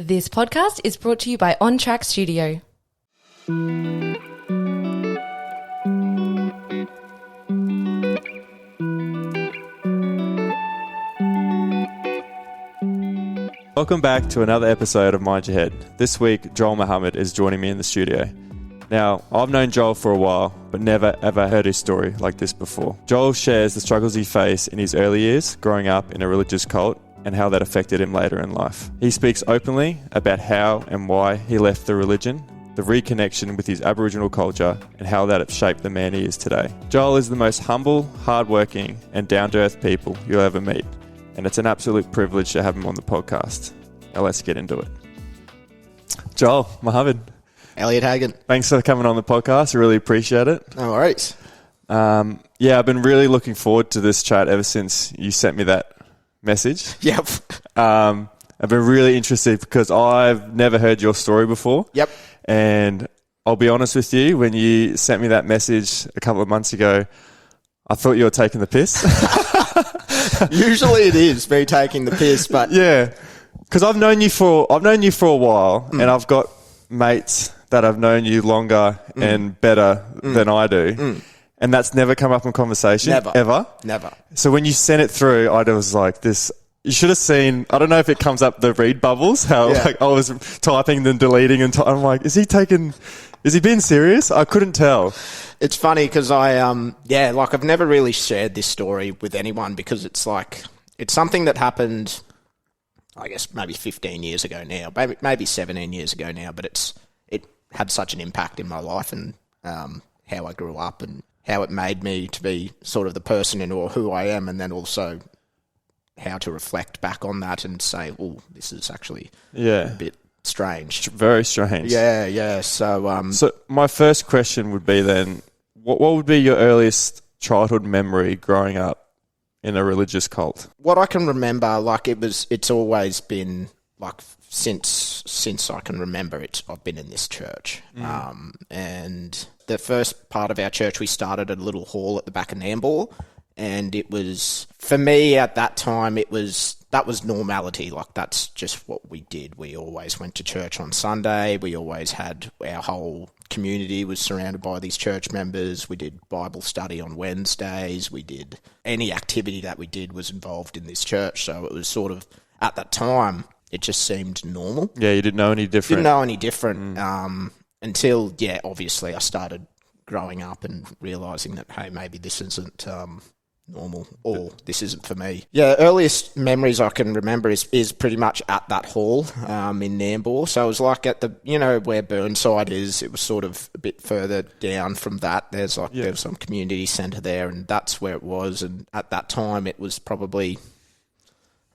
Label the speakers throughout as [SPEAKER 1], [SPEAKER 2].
[SPEAKER 1] This podcast is brought to you by On Track Studio.
[SPEAKER 2] Welcome back to another episode of Mind Your Head. This week, Joel Mohamed is joining me in the studio. Now, I've known Joel for a while, but never ever heard his story like this before. Joel shares the struggles he faced in his early years growing up in a religious cult and how that affected him later in life. He speaks openly about how and why he left the religion, the reconnection with his Aboriginal culture, and how that has shaped the man he is today. Joel is the most humble, hardworking, and down-to-earth people you'll ever meet, and it's an absolute privilege to have him on the podcast. Now let's get into it. Joel Mohamed.
[SPEAKER 3] Elliott Hagen.
[SPEAKER 2] Thanks for coming on the podcast. I really appreciate it.
[SPEAKER 3] No worries.
[SPEAKER 2] I've been really looking forward to this chat ever since you sent me that message.
[SPEAKER 3] Yep.
[SPEAKER 2] I've been really interested because I've never heard your story before.
[SPEAKER 3] Yep.
[SPEAKER 2] And I'll be honest with you, when you sent me that message a couple of months ago, I thought you were taking the piss.
[SPEAKER 3] Usually it is me taking the piss, but
[SPEAKER 2] yeah, because I've known you for a while, and I've got mates that have known you longer and better than I do. And that's never come up in conversation.
[SPEAKER 3] Never.
[SPEAKER 2] Ever.
[SPEAKER 3] Never.
[SPEAKER 2] So when you sent it through, I was like, this, you should have seen, I don't know if it comes up the read bubbles, how like I was typing then deleting and I'm like, is he being serious? I couldn't tell.
[SPEAKER 3] It's funny because I've never really shared this story with anyone because it's something that happened, I guess maybe 15 years ago now, maybe 17 years ago now, but it had such an impact in my life and how I grew up and how it made me to be sort of the person in or who I am, and then also how to reflect back on that and say, oh, this is actually a bit strange.
[SPEAKER 2] Very strange.
[SPEAKER 3] Yeah. So
[SPEAKER 2] my first question would be then, what would be your earliest childhood memory growing up in a religious cult?
[SPEAKER 3] What I can remember, it's always been like since I can remember it, I've been in this church. And the first part of our church, we started at a little hall at the back of Nambour, and it was, for me at that time, that was normality. Like, that's just what we did. We always went to church on Sunday. We always had, our whole community was surrounded by these church members. We did Bible study on Wednesdays. We did, any activity that we did was involved in this church. So it was sort of, at that time, it just seemed normal.
[SPEAKER 2] Yeah, you didn't know any different.
[SPEAKER 3] Didn't know any different until, obviously I started growing up and realising that, hey, maybe this isn't normal or this isn't for me. Yeah, earliest memories I can remember is pretty much at that hall in Nambour. So it was like at the, where Burnside is, it was sort of a bit further down from that. There was some community centre there, and that's where it was. And at that time it was probably,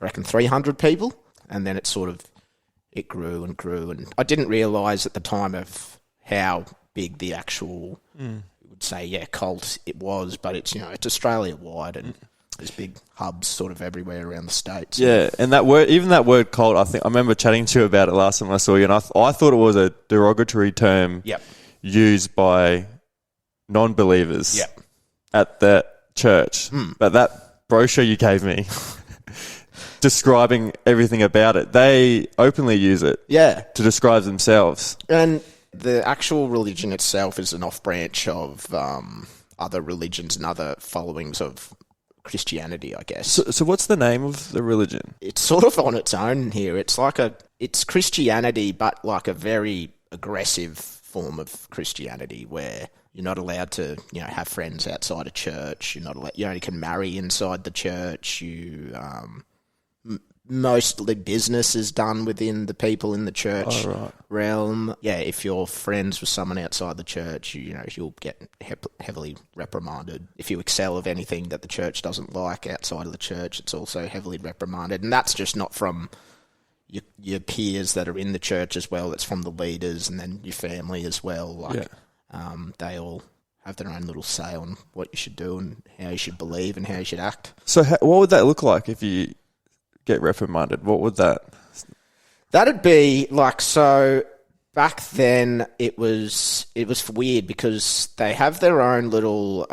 [SPEAKER 3] I reckon, 300 people. And then it grew and grew. And I didn't realise at the time of how big the actual, would say, cult it was. But it's, it's Australia-wide and there's big hubs sort of everywhere around the States.
[SPEAKER 2] Yeah, and that word cult, I remember chatting to you about it last time I saw you, and I thought it was a derogatory term used by non-believers at the church. But that brochure you gave me describing everything about it, they openly use it to describe themselves.
[SPEAKER 3] And the actual religion itself is an off-branch of other religions and other followings of Christianity, I guess.
[SPEAKER 2] So what's the name of the religion?
[SPEAKER 3] It's sort of on its own here. It's it's Christianity, but like a very aggressive form of Christianity where you're not allowed to, have friends outside of church. You're not allowed, you only can marry inside the church. Mostly business is done within the people in the church realm. Yeah, if you're friends with someone outside the church, you'll get heavily reprimanded. If you excel of anything that the church doesn't like outside of the church, it's also heavily reprimanded. And that's just not from your peers that are in the church as well. That's from the leaders and then your family as well. They all have their own little say on what you should do and how you should believe and how you should act.
[SPEAKER 2] So what would that look like if you get reprimanded? What would that?
[SPEAKER 3] That'd be like, so back then it was weird because they have their own little,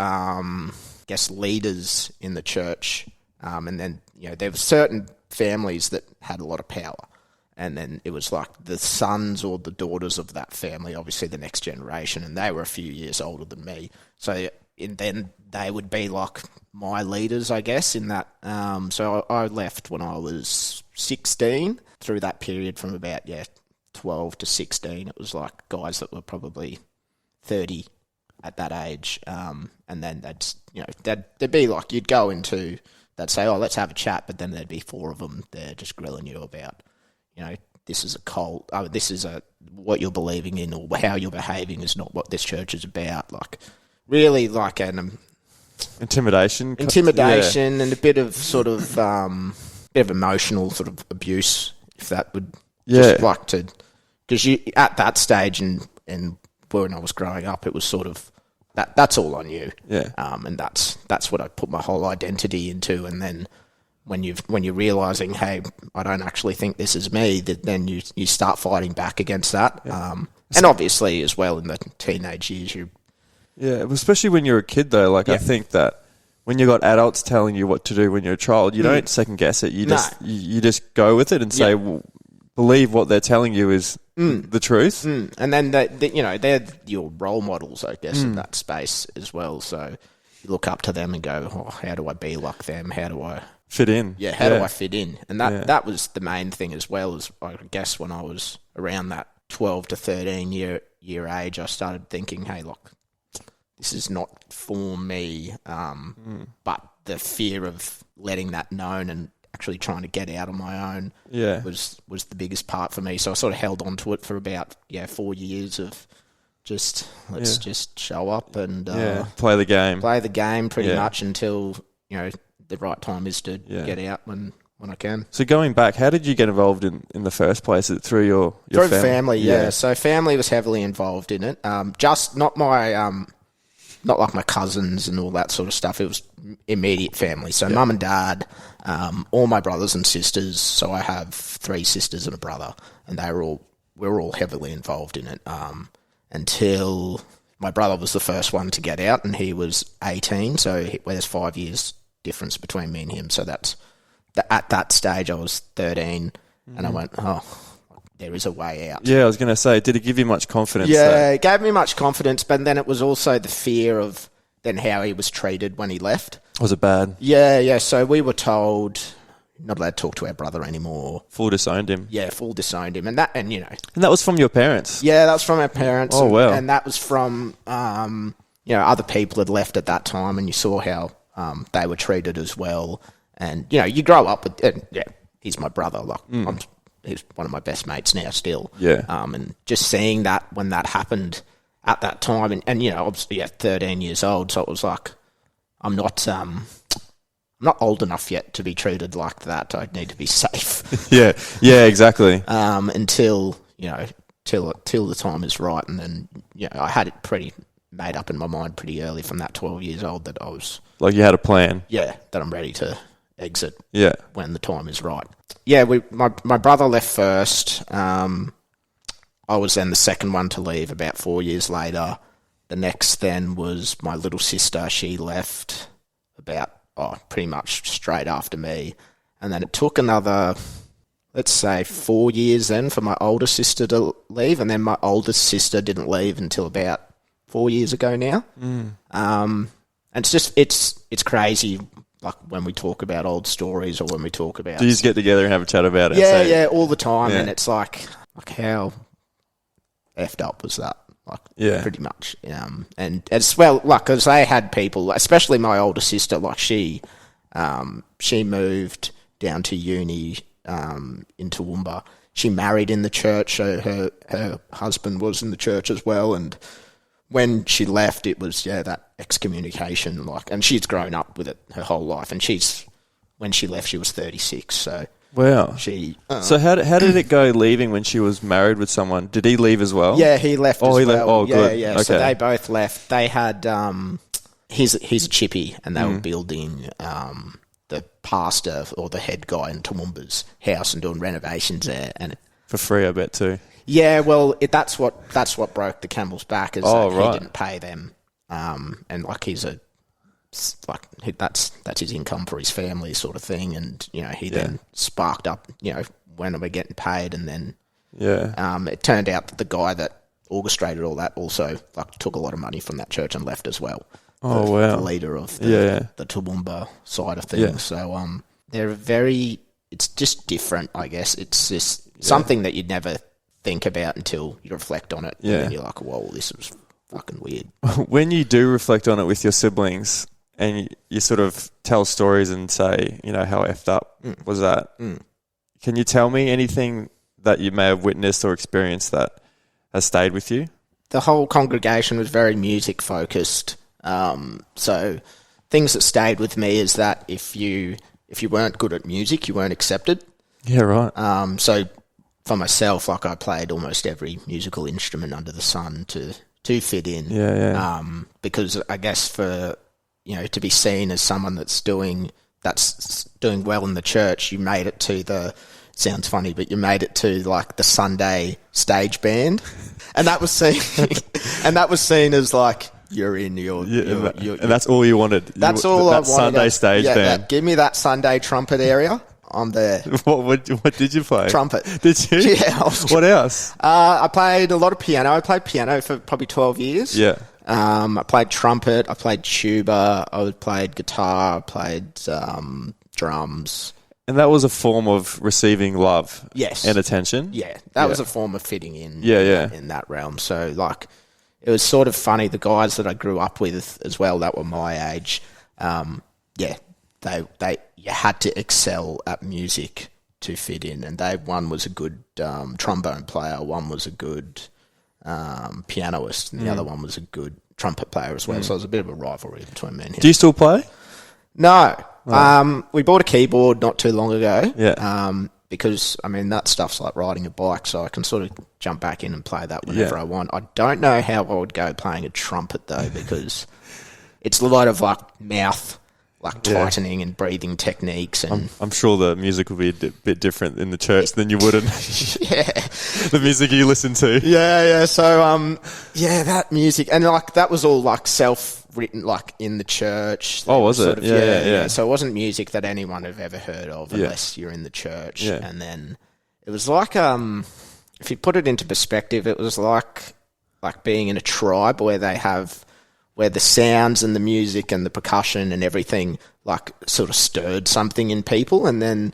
[SPEAKER 3] leaders in the church. And then, there were certain families that had a lot of power. and then it was like the sons or the daughters of that family, obviously the next generation, and they were a few years older than me. So then they would be like my leaders, I guess, in that. So I left when I was 16. Through that period from about 12 to 16, it was like guys that were probably 30 at that age, and then they'd be like, you'd go into, they'd say, oh, let's have a chat, but then there'd be 4 of them there just grilling you about, this is a cult, what you're believing in or how you're behaving is not what this church is about. Like, really like an
[SPEAKER 2] intimidation
[SPEAKER 3] and a bit of sort of bit of emotional sort of abuse, if that would just like to, because you at that stage and when I was growing up, it was sort of that's all I knew, and that's what I put my whole identity into. And then when you're realizing, hey, I don't actually think this is me, then you start fighting back against that, and obviously as well in the teenage years,
[SPEAKER 2] especially when you're a kid though. Like I think that when you got adults telling you what to do when you're a child, you don't second guess it. You just go with it and say, well, believe what they're telling you is the truth.
[SPEAKER 3] And then they're your role models, I guess, in that space as well. So you look up to them and go, oh, how do I be like them? How do I
[SPEAKER 2] fit in?
[SPEAKER 3] Yeah, how do I fit in? And that was the main thing as well. As I guess when I was around that 12 to 13 year age, I started thinking, hey, look, this is not for me, but the fear of letting that known and actually trying to get out on my own was the biggest part for me. So I sort of held on to it for about 4 years of let's just show up and
[SPEAKER 2] play the game
[SPEAKER 3] pretty much until the right time is to get out when I can.
[SPEAKER 2] So going back, how did you get involved in the first place? Is it through your
[SPEAKER 3] family? Yeah. So family was heavily involved in it. Just not my not like my cousins and all that sort of stuff. It was immediate family. So mum and dad, all my brothers and sisters. So I have 3 sisters and a brother, and we were all heavily involved in it. Until my brother was the first one to get out, and he was 18. So there's 5 years difference between me and him. So at that stage I was 13, and I went, oh, there is a way out.
[SPEAKER 2] Yeah, I was going to say, did it give you much confidence?
[SPEAKER 3] Yeah, it gave me much confidence, but then it was also the fear of then how he was treated when he left.
[SPEAKER 2] Was it bad?
[SPEAKER 3] Yeah. So we were told not allowed to talk to our brother anymore.
[SPEAKER 2] Full disowned him.
[SPEAKER 3] Yeah, full disowned him, and that
[SPEAKER 2] was from your parents.
[SPEAKER 3] Yeah, that was from our parents.
[SPEAKER 2] Oh wow!
[SPEAKER 3] And that was from other people had left at that time, and you saw how they were treated as well. And you grow up with, he's my brother. Like he's one of my best mates now still.
[SPEAKER 2] Yeah.
[SPEAKER 3] And just seeing that when that happened at that time, and obviously 13 years old, so it was like I'm not old enough yet to be treated like that. I need to be safe.
[SPEAKER 2] yeah, exactly.
[SPEAKER 3] Until till the time is right, and then I had it pretty made up in my mind pretty early from that 12 years old that I was
[SPEAKER 2] like you had a plan.
[SPEAKER 3] Yeah, that I'm ready to exit.
[SPEAKER 2] Yeah,
[SPEAKER 3] when the time is right. Yeah, my brother left first. I was then the second one to leave about 4 years later. The next then was my little sister. She left about pretty much straight after me. And then it took another, let's say, 4 years then for my older sister to leave. And then my oldest sister didn't leave until about 4 years ago now. And it's just, it's crazy, like when we talk about old stories or when we talk about...
[SPEAKER 2] Do you just get together and have a chat about it?
[SPEAKER 3] Yeah, all the time. Yeah. And it's like how effed up was that? Like, pretty much. And as well, like, because they had people, especially my older sister, like she moved down to uni in Toowoomba. She married in the church, so her husband was in the church as well. And when she left, it was that excommunication, and she's grown up with it her whole life. And when she left, she was 36. So
[SPEAKER 2] wow.
[SPEAKER 3] So
[SPEAKER 2] how did it go leaving when she was married with someone? Did he leave as well?
[SPEAKER 3] Yeah, he left as well.
[SPEAKER 2] Left. Oh, good.
[SPEAKER 3] Yeah.
[SPEAKER 2] Okay.
[SPEAKER 3] So they both left. They had he's a chippy, and they were building the pastor or the head guy in Toowoomba's house and doing renovations there, and
[SPEAKER 2] for free, I bet too.
[SPEAKER 3] Yeah, well, that's what broke the camel's back is that
[SPEAKER 2] right.
[SPEAKER 3] he didn't pay them, and like he's a that's his income for his family, sort of thing. And he then sparked up, when we're getting paid, and then it turned out that the guy that orchestrated all that also took a lot of money from that church and left as well.
[SPEAKER 2] Oh, wow.
[SPEAKER 3] The leader of the Toowoomba side of things. Yeah. So they're very, it's just different, I guess. It's just something that you'd never think about until you reflect on it. Yeah. And then you're like, whoa, this was fucking weird.
[SPEAKER 2] When you do reflect on it with your siblings and you sort of tell stories and say, how effed up was that? Can you tell me anything that you may have witnessed or experienced that has stayed with you?
[SPEAKER 3] The whole congregation was very music focused. So things that stayed with me is that if you weren't good at music, you weren't accepted.
[SPEAKER 2] Yeah, right.
[SPEAKER 3] So for myself, I played almost every musical instrument under the sun to fit in.
[SPEAKER 2] Yeah.
[SPEAKER 3] Because I guess for, to be seen as someone that's doing well in the church, you made it to sounds funny, but you made it to the Sunday stage band. And that was seen as you're in your
[SPEAKER 2] and that's all you wanted.
[SPEAKER 3] That's all I wanted.
[SPEAKER 2] Sunday stage band.
[SPEAKER 3] Give me that Sunday trumpet area. I'm there.
[SPEAKER 2] What did you play?
[SPEAKER 3] Trumpet.
[SPEAKER 2] Did you?
[SPEAKER 3] Yeah.
[SPEAKER 2] What else?
[SPEAKER 3] I played a lot of piano. I played piano for probably 12 years.
[SPEAKER 2] Yeah.
[SPEAKER 3] I played trumpet. I played tuba. I played guitar. I played drums.
[SPEAKER 2] And that was a form of receiving love.
[SPEAKER 3] Yes.
[SPEAKER 2] And attention.
[SPEAKER 3] Yeah. That was a form of fitting in. In that realm. So it was sort of funny. The guys that I grew up with as well, that were my age, you had to excel at music to fit in. And one was a good trombone player, one was a good pianist, and the other one was a good trumpet player as well. So there was a bit of a rivalry between me and him.
[SPEAKER 2] Do you still play?
[SPEAKER 3] No. Oh. We bought a keyboard not too long ago.
[SPEAKER 2] Yeah.
[SPEAKER 3] Because, that stuff's like riding a bike, so I can sort of jump back in and play that whenever I want. I don't know how I would go playing a trumpet, though, because it's a lot of, mouth, tightening and breathing techniques. And
[SPEAKER 2] I'm sure the music will be a bit different in the church than you would in the music you listen to.
[SPEAKER 3] Yeah. So, that music. And, that was all, self-written, in the church.
[SPEAKER 2] Oh, was it? Yeah.
[SPEAKER 3] So it wasn't music that anyone have ever heard of unless you're in the church.
[SPEAKER 2] Yeah.
[SPEAKER 3] And then it was if you put it into perspective, it was like being in a tribe where the sounds and the music and the percussion and everything sort of stirred something in people, and then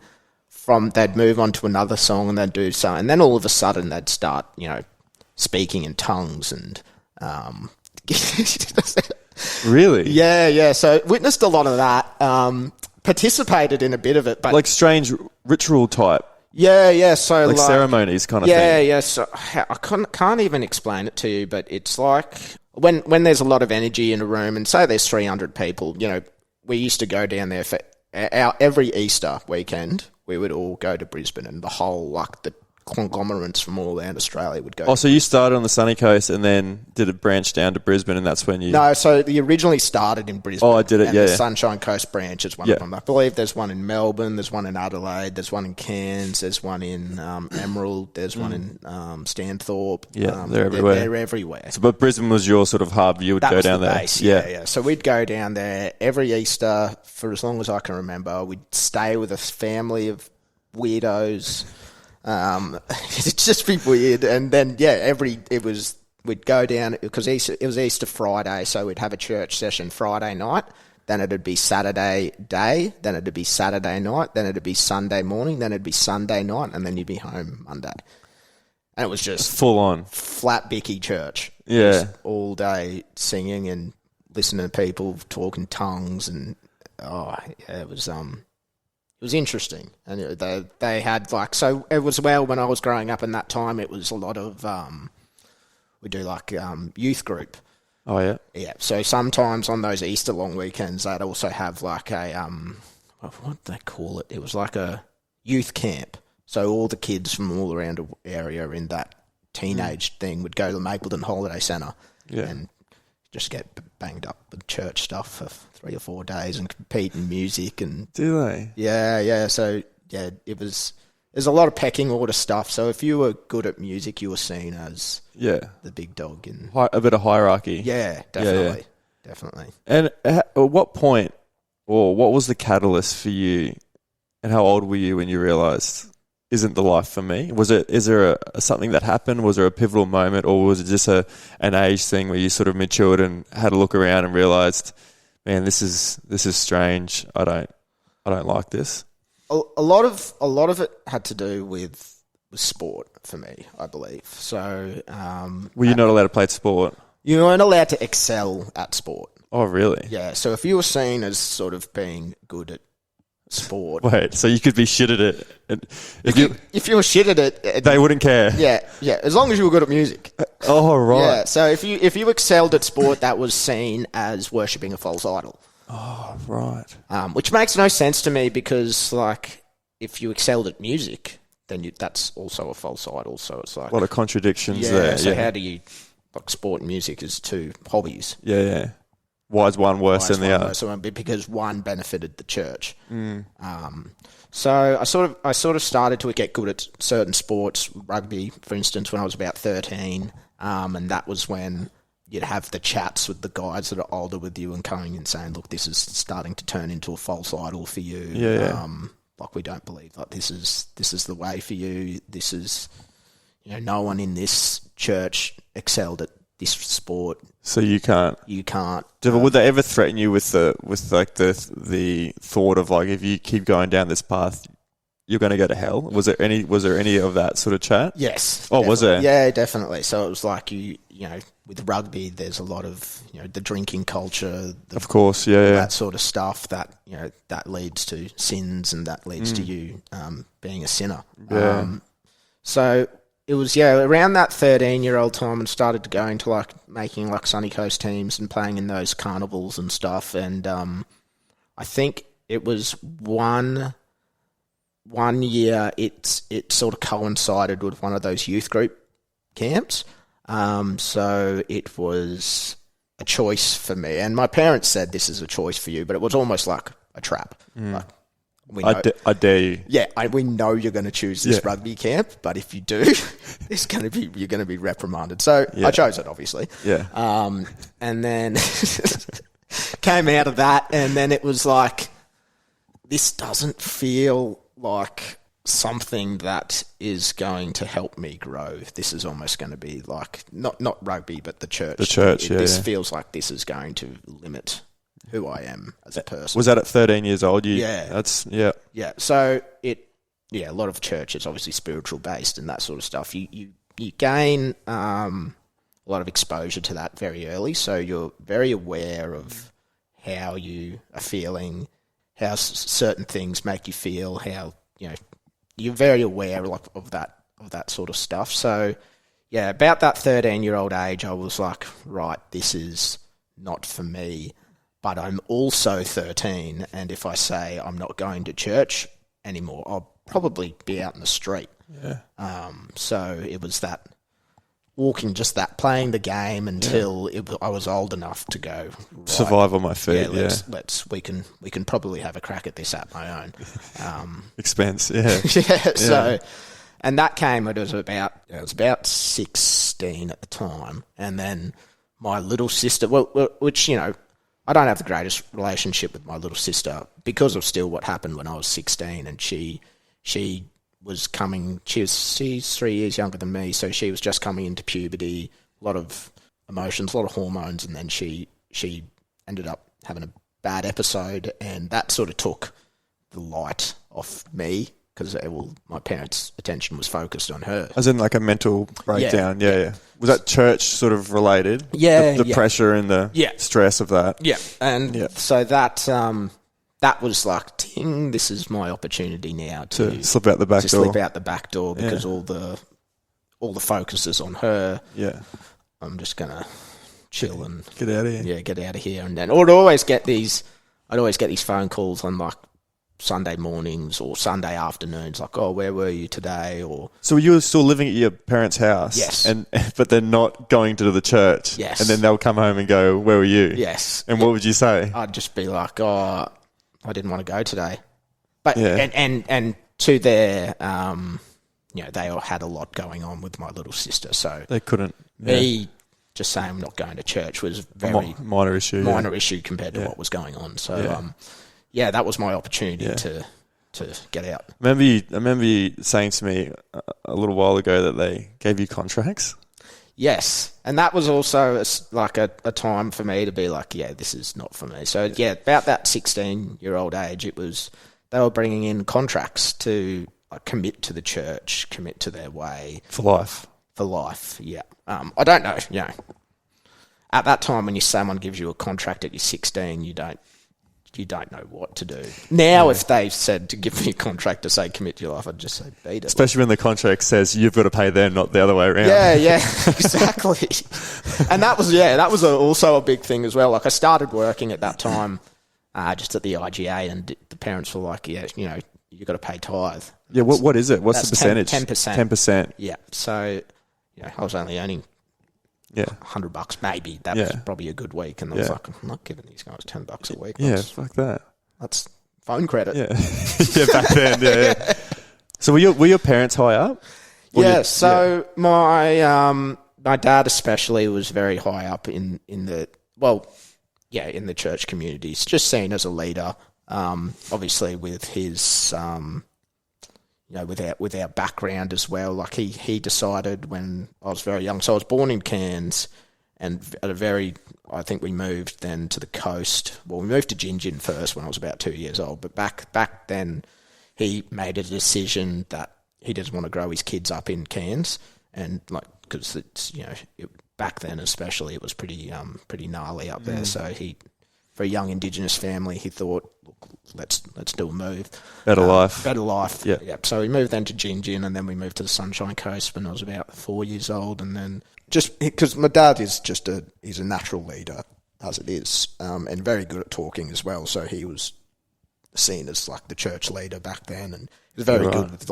[SPEAKER 3] they'd move on to another song and they'd do so, and then all of a sudden they'd start speaking in tongues and
[SPEAKER 2] Really?
[SPEAKER 3] Yeah. So witnessed a lot of that. Participated in a bit of it, but
[SPEAKER 2] strange ritual type.
[SPEAKER 3] Yeah. So
[SPEAKER 2] ceremonies kind of thing.
[SPEAKER 3] Yeah. So I can't even explain it to you, but it's when there's a lot of energy in a room, and say there's 300 people. We used to go down there for every Easter weekend. We would all go to Brisbane, and the whole the conglomerates from all around Australia would go.
[SPEAKER 2] Oh, so you started on the sunny coast and then did it branch down to Brisbane, and that's when you...
[SPEAKER 3] No, so you originally started in Brisbane.
[SPEAKER 2] Oh, I did it,
[SPEAKER 3] and the Sunshine Coast branch is one of them. I believe there's one in Melbourne, there's one in Adelaide, there's one in Cairns, there's one in Emerald, there's one in Stanthorpe.
[SPEAKER 2] Yeah, they're everywhere.
[SPEAKER 3] They're everywhere.
[SPEAKER 2] So, but Brisbane was your sort of hub. You would go down there.
[SPEAKER 3] Base, yeah. So we'd go down there every Easter for as long as I can remember. We'd stay with a family of weirdos. It'd just be weird, and then we'd go down because it was Easter Friday, so we'd have a church session Friday night, then it'd be Saturday day, then it'd be Saturday night, then it'd be Sunday morning, then it'd be Sunday night, and then you'd be home Monday. And it was just
[SPEAKER 2] full on
[SPEAKER 3] flat bicky church,
[SPEAKER 2] just
[SPEAKER 3] all day singing and listening to people talking tongues, and it was interesting, and they had so it was when I was growing up in that time, it was a lot of we do youth group.
[SPEAKER 2] Oh yeah,
[SPEAKER 3] yeah. So sometimes on those Easter long weekends, they'd also have a what do they call it? It was like a youth camp. So all the kids from all around the area in that teenage thing would go to the Mapleton Holiday Centre and just get banged up with church stuff for 3 or 4 days and compete in music. And
[SPEAKER 2] do they?
[SPEAKER 3] Yeah. So there's a lot of pecking order stuff. So if you were good at music, you were seen as the big dog.
[SPEAKER 2] A bit of hierarchy.
[SPEAKER 3] Yeah, definitely. definitely.
[SPEAKER 2] And at what point, or what was the catalyst for you, and how old were you when you realised, isn't the life for me? Is there something that happened? Was there a pivotal moment, or was it just an age thing where you sort of matured and had a look around and realised, man, this is strange. I don't like this.
[SPEAKER 3] A lot of it had to do with sport for me, I believe. So,
[SPEAKER 2] were you not allowed to play sport?
[SPEAKER 3] You weren't allowed to excel at sport.
[SPEAKER 2] Oh, really?
[SPEAKER 3] Yeah. So if you were seen as sort of being good at sport,
[SPEAKER 2] wait, so you could be shit at it.
[SPEAKER 3] If you were shit at it,
[SPEAKER 2] they wouldn't care.
[SPEAKER 3] Yeah. As long as you were good at music.
[SPEAKER 2] Oh, right.
[SPEAKER 3] Yeah. So if you excelled at sport, that was seen as worshipping a false idol.
[SPEAKER 2] Oh, right.
[SPEAKER 3] Which makes no sense to me because, like, if you excelled at music, then that's also a false idol. So it's like
[SPEAKER 2] a lot of contradictions there.
[SPEAKER 3] So how do you, like, sport and music is two hobbies?
[SPEAKER 2] Yeah. Why is one worse than the other?
[SPEAKER 3] So because one benefited the church. So I sort of started to get good at certain sports, rugby, for instance, when I was about 13, and that was when you'd have the chats with the guys that are older with you and coming and saying, look, this is starting to turn into a false idol for you.
[SPEAKER 2] Yeah.
[SPEAKER 3] Like, we don't believe like this is the way for you. This is, no one in this church excelled at this sport.
[SPEAKER 2] So you can't. Would they ever threaten you with the thought of, like, if you keep going down this path, you're going to go to hell? Was there any of that sort of chat?
[SPEAKER 3] Yes.
[SPEAKER 2] Oh, definitely. Was there?
[SPEAKER 3] Yeah, definitely. So it was like with rugby, there's a lot of the drinking culture.
[SPEAKER 2] Of course, yeah.
[SPEAKER 3] That sort of stuff that that leads to sins and that leads to you being a sinner.
[SPEAKER 2] Yeah.
[SPEAKER 3] So it was around that 13-year-old time and started to go into like making like Sunny Coast teams and playing in those carnivals and stuff. And I think it was one year it sort of coincided with one of those youth group camps. So it was a choice for me. And my parents said, this is a choice for you, but it was almost like a trap. Like,
[SPEAKER 2] I dare you.
[SPEAKER 3] Yeah, we know you're going to choose this rugby camp, but if you do, you're going to be reprimanded. So I chose it, obviously.
[SPEAKER 2] Yeah.
[SPEAKER 3] And then came out of that, and then it was like, this doesn't feel like something that is going to help me grow. This is almost going to be like not rugby, but the church.
[SPEAKER 2] The church.
[SPEAKER 3] This feels like this is going to limit who I am as a person.
[SPEAKER 2] Was that at 13 years old?
[SPEAKER 3] Yeah.
[SPEAKER 2] Yeah.
[SPEAKER 3] So a lot of church is obviously spiritual based and that sort of stuff. You gain a lot of exposure to that very early, so you're very aware of how you are feeling, how certain things make you feel, how you're very aware of that sort of stuff. So about that 13-year-old age, I was like, right, this is not for me. But I'm also 13, and if I say I'm not going to church anymore, I'll probably be out in the street.
[SPEAKER 2] Yeah.
[SPEAKER 3] So it was that playing the game until I was old enough to go, right,
[SPEAKER 2] survive on my feet.
[SPEAKER 3] We can probably have a crack at this at my own
[SPEAKER 2] expense. Yeah.
[SPEAKER 3] So, and that came. It was about 16 at the time, and then my little sister, which I don't have the greatest relationship with my little sister because of still what happened when I was 16, and she was coming. She's 3 years younger than me, so she was just coming into puberty. A lot of emotions, a lot of hormones, and then she ended up having a bad episode, and that sort of took the light off me because my parents' attention was focused on her.
[SPEAKER 2] As in like a mental breakdown. Yeah. Was that church sort of related?
[SPEAKER 3] Yeah.
[SPEAKER 2] The pressure and the stress of that.
[SPEAKER 3] Yeah. And so that was like, ting, this is my opportunity now to
[SPEAKER 2] slip out the back door.
[SPEAKER 3] Because all the focus is on her.
[SPEAKER 2] Yeah.
[SPEAKER 3] I'm just gonna chill and
[SPEAKER 2] get out of here.
[SPEAKER 3] Yeah, get out of here. And then I'd always get these phone calls on like Sunday mornings or Sunday afternoons, like, oh, where were you today? Or
[SPEAKER 2] so you were still living at your parents' house,
[SPEAKER 3] yes,
[SPEAKER 2] but they're not going to the church,
[SPEAKER 3] yes,
[SPEAKER 2] and then they'll come home and go, where were you?
[SPEAKER 3] Yes,
[SPEAKER 2] and what would you say?
[SPEAKER 3] I'd just be like, oh, I didn't want to go today, but and to their they all had a lot going on with my little sister, so
[SPEAKER 2] they couldn't.
[SPEAKER 3] Me just saying I'm not going to church was very
[SPEAKER 2] minor issue.
[SPEAKER 3] Minor issue compared to what was going on. So, that was my opportunity to get out.
[SPEAKER 2] I remember you saying to me a little while ago that they gave you contracts.
[SPEAKER 3] Yes, and that was also a time for me to be like, yeah, this is not for me. So, about that 16-year-old age, they were bringing in contracts to commit to the church, commit to their way.
[SPEAKER 2] For life.
[SPEAKER 3] For life, yeah. I don't know, at that time when someone gives you a contract at your 16, you don't know what to do. Now, if they said to give me a contract to say commit to your life, I'd just say beat it.
[SPEAKER 2] Especially when the contract says you've got to pay them, not the other way around.
[SPEAKER 3] Yeah, exactly. And that was also a big thing as well. Like I started working at that time just at the IGA, and the parents were like, you've got to pay tithe. Yeah,
[SPEAKER 2] what is it? What's the percentage?
[SPEAKER 3] 10%.
[SPEAKER 2] 10%.
[SPEAKER 3] Yeah, so I was only earning $100 maybe. That was probably a good week, and I was like, I'm not giving these guys $10 a week.
[SPEAKER 2] Fuck that.
[SPEAKER 3] That's phone credit.
[SPEAKER 2] Yeah, back then. Yeah. So were your parents high up?
[SPEAKER 3] My dad especially was very high up in the church communities, just seen as a leader. Obviously with his with our background as well. Like he decided when I was very young. So I was born in Cairns, and I think we moved then to the coast. Well, we moved to Gingin first when I was about 2 years old. But back then, he made a decision that he doesn't want to grow his kids up in Cairns, and because it's back then especially it was pretty gnarly up there. So for a young Indigenous family, he thought, look, let's do a move.
[SPEAKER 2] Better life.
[SPEAKER 3] Yeah. So we moved then to Gingin, and then we moved to the Sunshine Coast when I was about 4 years old. And then just because my dad is he's a natural leader as it is, and very good at talking as well. So he was seen as the church leader back then, and he was very good with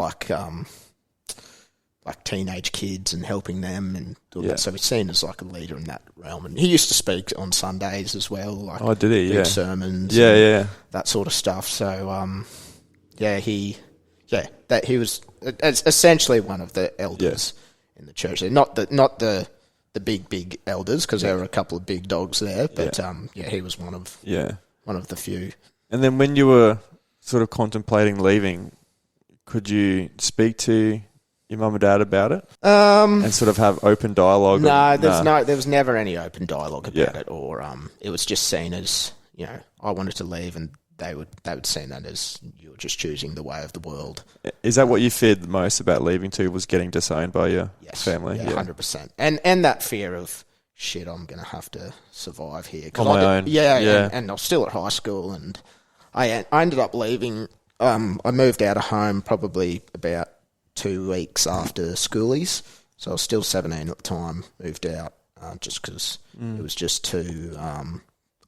[SPEAKER 3] teenage kids and helping them and doing that. So he's seen as a leader in that realm. And he used to speak on Sundays as well.
[SPEAKER 2] Did he?
[SPEAKER 3] Big sermons. That sort of stuff. So, he was essentially one of the elders in the church. Not the big elders, because there were a couple of big dogs there, but he was one of the few.
[SPEAKER 2] And then when you were sort of contemplating leaving, could you speak to your mum and dad about it? And sort of have open dialogue?
[SPEAKER 3] No, there was never any open dialogue about it, or it was just seen as, I wanted to leave, and they would see that as you're just choosing the way of the world.
[SPEAKER 2] Is that what you feared the most about leaving too, was getting disowned by your family?
[SPEAKER 3] Yeah, 100%. And that fear of, shit, I'm going to have to survive here.
[SPEAKER 2] On my own.
[SPEAKER 3] Yeah. And I was still at high school, and I ended up leaving. I moved out of home probably about 2 weeks after schoolies, so I was still 17 at the time. Moved out just because it was just too,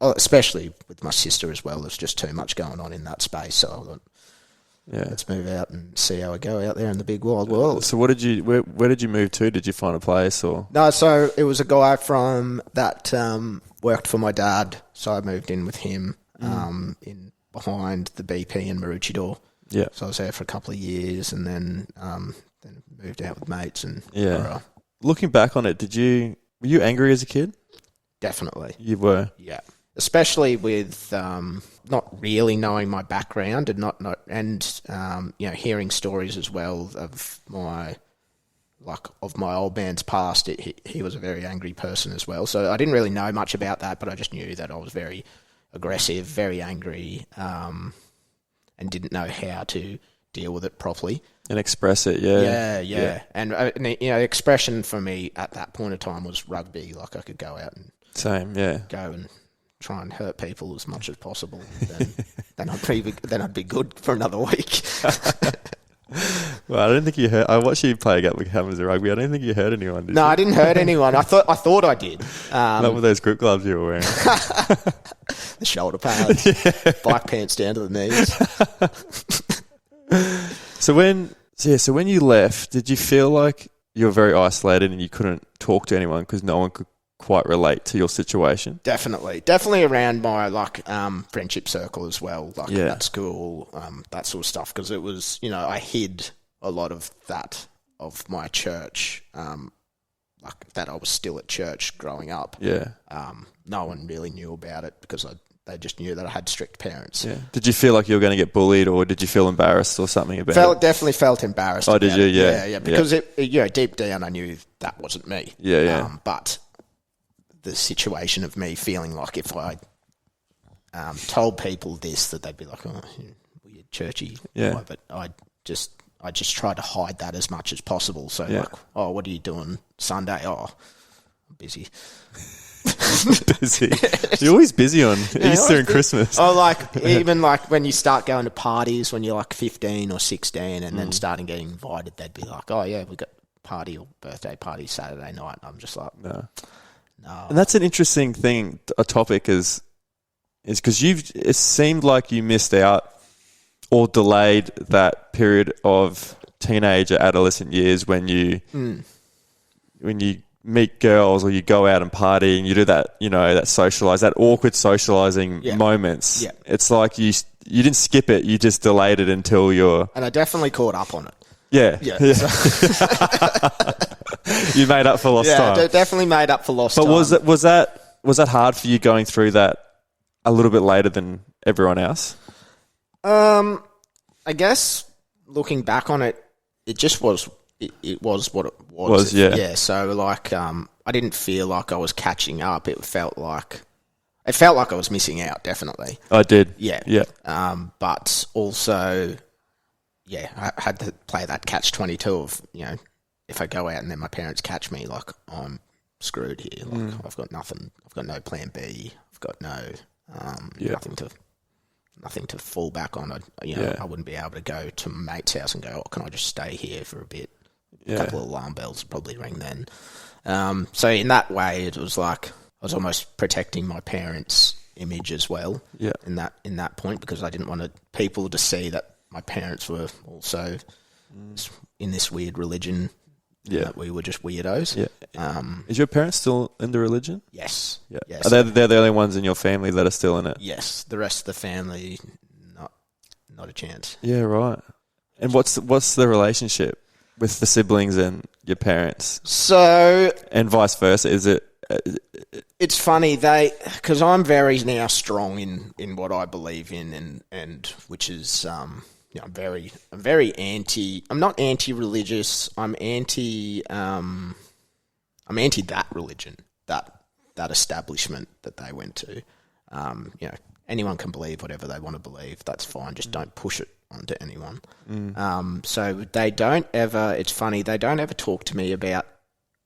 [SPEAKER 3] especially with my sister as well. There's just too much going on in that space. So I thought, let's move out and see how we go out there in the big wide world.
[SPEAKER 2] So where did you move to? Did you find a place or?
[SPEAKER 3] No, so it was a guy from that worked for my dad. So I moved in with him in behind the BP in Maroochydore.
[SPEAKER 2] Yeah.
[SPEAKER 3] So I was there for a couple of years, and then moved out with mates. And
[SPEAKER 2] looking back on it, were you angry as a kid?
[SPEAKER 3] Definitely.
[SPEAKER 2] You were.
[SPEAKER 3] Yeah. Especially with not really knowing my background, and hearing stories as well of my old man's past. He was a very angry person as well. So I didn't really know much about that, but I just knew that I was very aggressive, very angry, and didn't know how to deal with it properly.
[SPEAKER 2] And express it, yeah.
[SPEAKER 3] And, expression for me at that point of time was rugby. I could go out and go and try and hurt people as much as possible. Then I'd be good for another week.
[SPEAKER 2] Well, I don't think you hurt. I watched you play Gatwick Hammers of rugby. I don't think you hurt anyone, did you?
[SPEAKER 3] No, I didn't hurt anyone. I thought I did.
[SPEAKER 2] Not with those grip gloves you were wearing.
[SPEAKER 3] The shoulder pads, bike pants down to the knees.
[SPEAKER 2] So when you left, did you feel like you were very isolated and you couldn't talk to anyone because no one could quite relate to your situation?
[SPEAKER 3] Definitely around my friendship circle as well, at school, that sort of stuff, because it was, I hid a lot of that of my church like that I was still at church growing up.
[SPEAKER 2] Yeah.
[SPEAKER 3] No one really knew about it because they just knew that I had strict parents.
[SPEAKER 2] Yeah. Did you feel like you were going to get bullied, or did you feel embarrassed or something about it?
[SPEAKER 3] Definitely felt embarrassed.
[SPEAKER 2] Oh, did you?
[SPEAKER 3] It.
[SPEAKER 2] Yeah.
[SPEAKER 3] Yeah. Because deep down I knew that wasn't me.
[SPEAKER 2] Yeah.
[SPEAKER 3] But the situation of me feeling like if I told people this, that they'd be like, "Oh, weird churchy."
[SPEAKER 2] Yeah.
[SPEAKER 3] But I just tried to hide that as much as possible. So like, oh, what are you doing Sunday? Oh, I'm busy.
[SPEAKER 2] Busy. You're always busy on Easter and Christmas.
[SPEAKER 3] Oh, like even like when you start going to parties when you're like 15 or 16 and then starting getting invited, they'd be like, "Oh yeah, we got party or birthday party Saturday night." And I'm just like, no.
[SPEAKER 2] And that's an interesting thing. A topic is because it seemed like you missed out or delayed that period of teenage or adolescent years when you meet girls or you go out and party and you do that, that awkward socializing moments.
[SPEAKER 3] Yeah.
[SPEAKER 2] It's like you didn't skip it, you just delayed it until you're...
[SPEAKER 3] And I definitely caught up on it.
[SPEAKER 2] Yeah. You made up for lost time. Yeah,
[SPEAKER 3] definitely made up for lost time.
[SPEAKER 2] But was that hard for you going through that a little bit later than everyone else?
[SPEAKER 3] I guess looking back on it, it just was... It was what it was. Yeah. So like, I didn't feel like I was catching up. It felt like I was missing out. Definitely.
[SPEAKER 2] I did.
[SPEAKER 3] Yeah.
[SPEAKER 2] Yeah.
[SPEAKER 3] But also, I had to play that catch-22 of if I go out and then my parents catch me, like I'm screwed here. Like I've got nothing. I've got no plan B. I've got no nothing to fall back on. I wouldn't be able to go to my mate's house and go, "Oh, can I just stay here for a bit?" A couple of alarm bells would probably ring then. So in that way, it was like I was almost protecting my parents' image as well.
[SPEAKER 2] Yeah.
[SPEAKER 3] In that point, because I didn't want people to see that my parents were also in this weird religion.
[SPEAKER 2] Yeah.
[SPEAKER 3] That we were just weirdos.
[SPEAKER 2] Yeah. Is your parents still in the religion?
[SPEAKER 3] Yes.
[SPEAKER 2] Yeah.
[SPEAKER 3] Yes.
[SPEAKER 2] Are they the only ones in your family that are still in it?
[SPEAKER 3] Yes. The rest of the family, not a chance.
[SPEAKER 2] Yeah. Right. And what's the relationship with the siblings and your parents?
[SPEAKER 3] So... And
[SPEAKER 2] vice versa, is it...
[SPEAKER 3] It's funny, because I'm very now strong in what I believe in and which is, I'm very anti... I'm not anti-religious, I'm anti that religion, that establishment that they went to. Anyone can believe whatever they want to believe, that's fine, just don't push it onto anyone. So they don't ever... It's funny, they don't ever talk to me about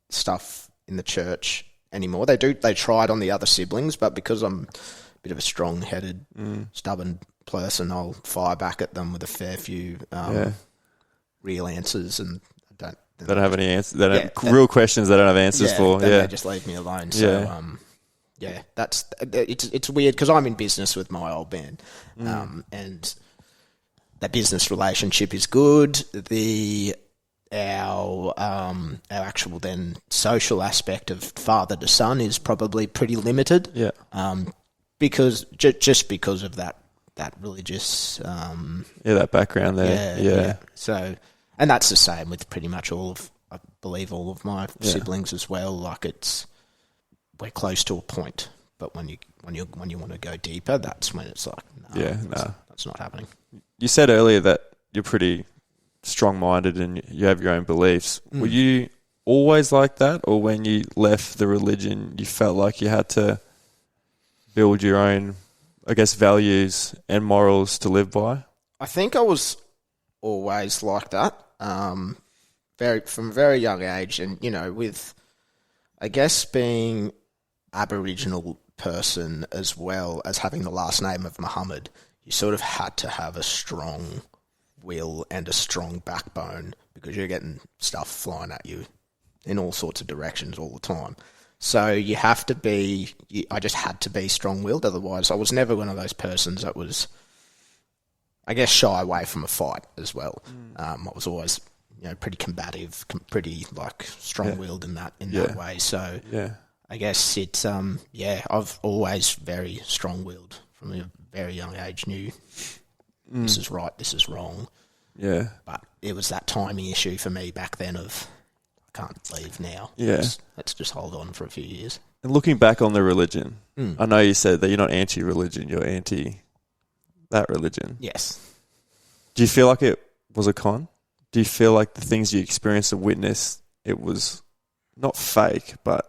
[SPEAKER 3] stuff in the church anymore. They tried on the other siblings, but because I'm a bit of a strong-headed, stubborn person, I'll fire back at them with a fair few real answers, and they don't
[SPEAKER 2] have any answers. They don't real questions they don't have answers for.
[SPEAKER 3] They just leave me alone. So it's weird because I'm in business with my old band, and that business relationship is good. Our actual then social aspect of father to son is probably pretty limited. Yeah. Because just because of that religious
[SPEAKER 2] that background there. Yeah.
[SPEAKER 3] So, and that's the same with pretty much I believe all of my siblings as well. Like we're close to a point, but when you want to go deeper, that's when it's like that's not happening.
[SPEAKER 2] You said earlier that you're pretty strong-minded and you have your own beliefs. Were you always like that, or when you left the religion, you felt like you had to build your own, I guess, values and morals to live by?
[SPEAKER 3] I think I was always like that, from a very young age, and with, I guess, being Aboriginal person as well as having the last name of Mohamed, you sort of had to have a strong will and a strong backbone because you're getting stuff flying at you in all sorts of directions all the time. So you have to be... I just had to be strong-willed, otherwise I was never one of those persons that was, I guess, shy away from a fight as well. I was always, pretty combative, pretty strong-willed in that way. So I guess it's I've always very strong-willed from a very young age. Knew this is right, this is wrong.
[SPEAKER 2] Yeah,
[SPEAKER 3] but it was that timing issue for me back then. can't leave now.
[SPEAKER 2] Yeah.
[SPEAKER 3] Let's just hold on for a few years.
[SPEAKER 2] And looking back on the religion, I know you said that you're not anti-religion, you're anti that religion.
[SPEAKER 3] Yes.
[SPEAKER 2] Do you feel like it was a con? Do you feel like the things you experienced and witnessed, it was not fake, but...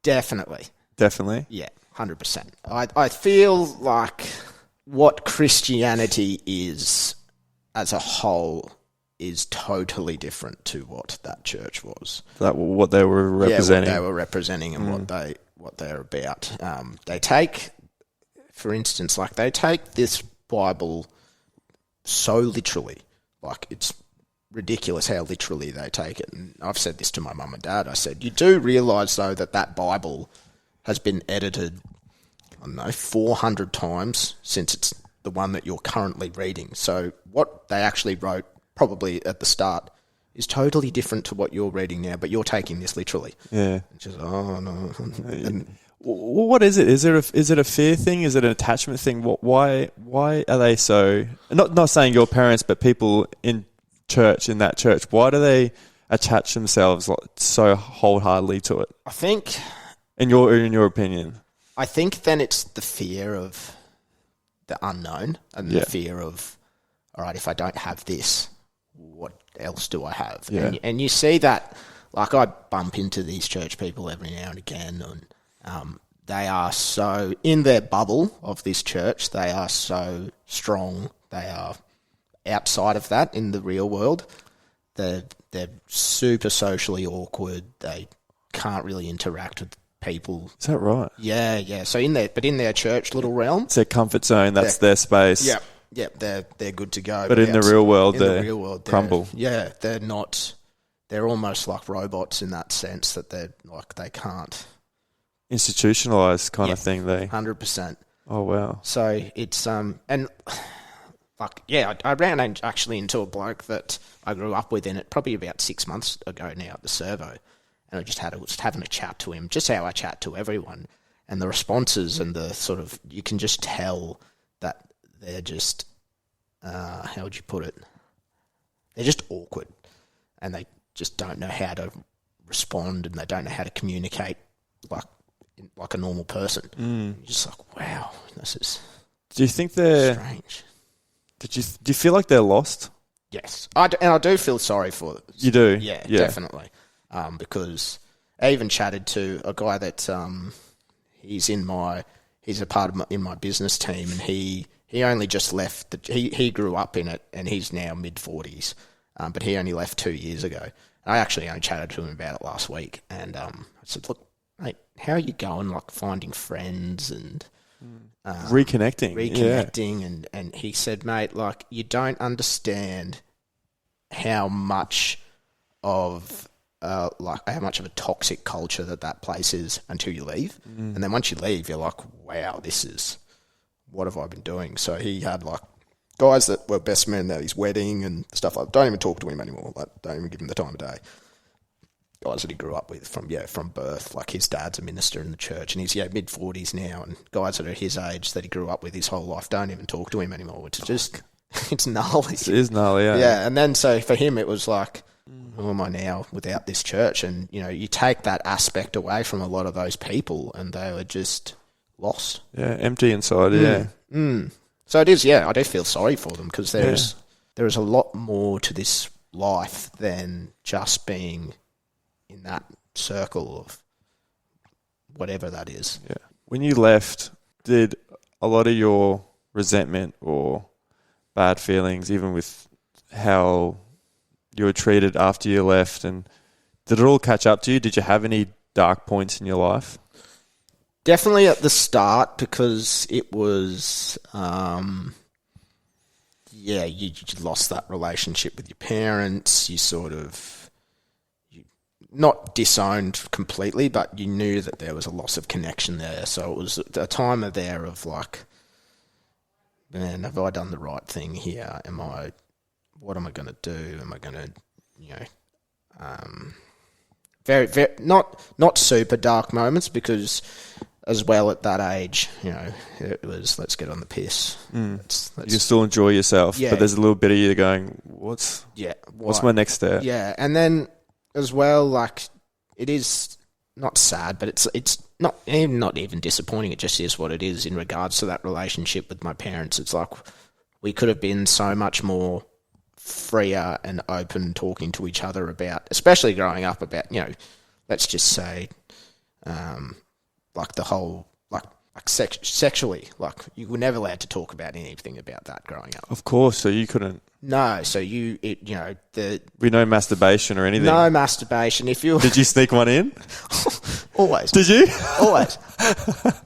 [SPEAKER 3] Definitely.
[SPEAKER 2] Definitely?
[SPEAKER 3] Yeah, 100%. I feel like what Christianity is as a whole is totally different to what that church was.
[SPEAKER 2] That what they were representing.
[SPEAKER 3] Yeah, what they were representing and what they're about. They take, for instance, like they take this Bible so literally. Like it's ridiculous how literally they take it. And I've said this to my mum and dad. I said, you do realise though that Bible has been edited, I don't know, 400 times since it's the one that you're currently reading. So what they actually wrote probably at the start is totally different to what you're reading now, but you're taking this literally.
[SPEAKER 2] Yeah.
[SPEAKER 3] It's just, oh no. And
[SPEAKER 2] what is it? Is it a fear thing? Is it an attachment thing? Why are they so... Not saying your parents, but people in that church, why do they attach themselves so wholeheartedly to it?
[SPEAKER 3] I think...
[SPEAKER 2] In your opinion?
[SPEAKER 3] I think then it's the fear of the unknown and the fear of, all right, if I don't have this, what else do I have?
[SPEAKER 2] Yeah.
[SPEAKER 3] And you see that, like I bump into these church people every now and again, and they are so, in their bubble of this church, they are so strong. They are outside of that in the real world. They're super socially awkward. They can't really interact with people.
[SPEAKER 2] Is that right?
[SPEAKER 3] Yeah. So in their church little realm,
[SPEAKER 2] it's their comfort zone. That's their space.
[SPEAKER 3] Yeah. They're good to go.
[SPEAKER 2] But in the real world, they crumble.
[SPEAKER 3] Yeah, they're not. They're almost like robots in that sense that they're like they can't
[SPEAKER 2] institutionalized kind of thing.
[SPEAKER 3] 100%.
[SPEAKER 2] Oh wow.
[SPEAKER 3] So it's and like I ran actually into a bloke that I grew up with in it probably about 6 months ago now at the servo. And I just was having a chat to him, just how I chat to everyone. And the responses and the sort of, you can just tell that they're just, how would you put it? They're just awkward. And they just don't know how to respond and they don't know how to communicate like a normal person. You're just like, wow, this is
[SPEAKER 2] Do you think they're...
[SPEAKER 3] strange.
[SPEAKER 2] Do you feel like they're lost?
[SPEAKER 3] Yes. I do feel sorry for them.
[SPEAKER 2] You do?
[SPEAKER 3] Yeah. Definitely. Because I even chatted to a guy that he's a part of in my business team, and he only just left. He grew up in it, and he's now mid-40s, but he only left 2 years ago. I actually only chatted to him about it last week, and I said, "Look, mate, how are you going? Like finding friends and
[SPEAKER 2] reconnecting,
[SPEAKER 3] and he said, mate, like you don't understand how much of how much of a toxic culture that place is until you leave. And then once you leave, you're like, wow, what have I been doing? So he had like guys that were best men at his wedding and stuff like that. Don't even talk to him anymore. Like, don't even give him the time of day. Guys that he grew up with from birth, like his dad's a minister in the church and he's mid-40s now, and guys that are his age that he grew up with his whole life don't even talk to him anymore, which is just, it's gnarly.
[SPEAKER 2] It is gnarly, yeah.
[SPEAKER 3] Yeah, and then so for him it was like, who am I now without this church? And, you take that aspect away from a lot of those people and they were just lost.
[SPEAKER 2] Yeah, empty inside, yeah.
[SPEAKER 3] So it is, I do feel sorry for them because there is a lot more to this life than just being in that circle of whatever that is. Yeah.
[SPEAKER 2] When you left, did a lot of your resentment or bad feelings, even with how you were treated after you left, and did it all catch up to you? Did you have any dark points in your life?
[SPEAKER 3] Definitely at the start, because it was, you lost that relationship with your parents. You sort of, not disowned completely, but you knew that there was a loss of connection there. So it was a time of like, man, have I done the right thing here? What am I going to do? Am I going to, very, very, not super dark moments, because as well at that age, it was, let's get on the piss.
[SPEAKER 2] You still enjoy yourself, but there's a little bit of you going, what's my next step?
[SPEAKER 3] Yeah, and then as well, like, it is not sad, but it's not even disappointing. It just is what it is in regards to that relationship with my parents. It's like we could have been so much more freer and open talking to each other about, especially growing up, about, let's just say, like the whole, like sexually, like you were never allowed to talk about anything about that growing up.
[SPEAKER 2] Of course, so you couldn't.
[SPEAKER 3] No, so
[SPEAKER 2] We no masturbation or anything.
[SPEAKER 3] No masturbation. If you
[SPEAKER 2] Did you sneak one in?
[SPEAKER 3] Always.
[SPEAKER 2] Did you?
[SPEAKER 3] Always.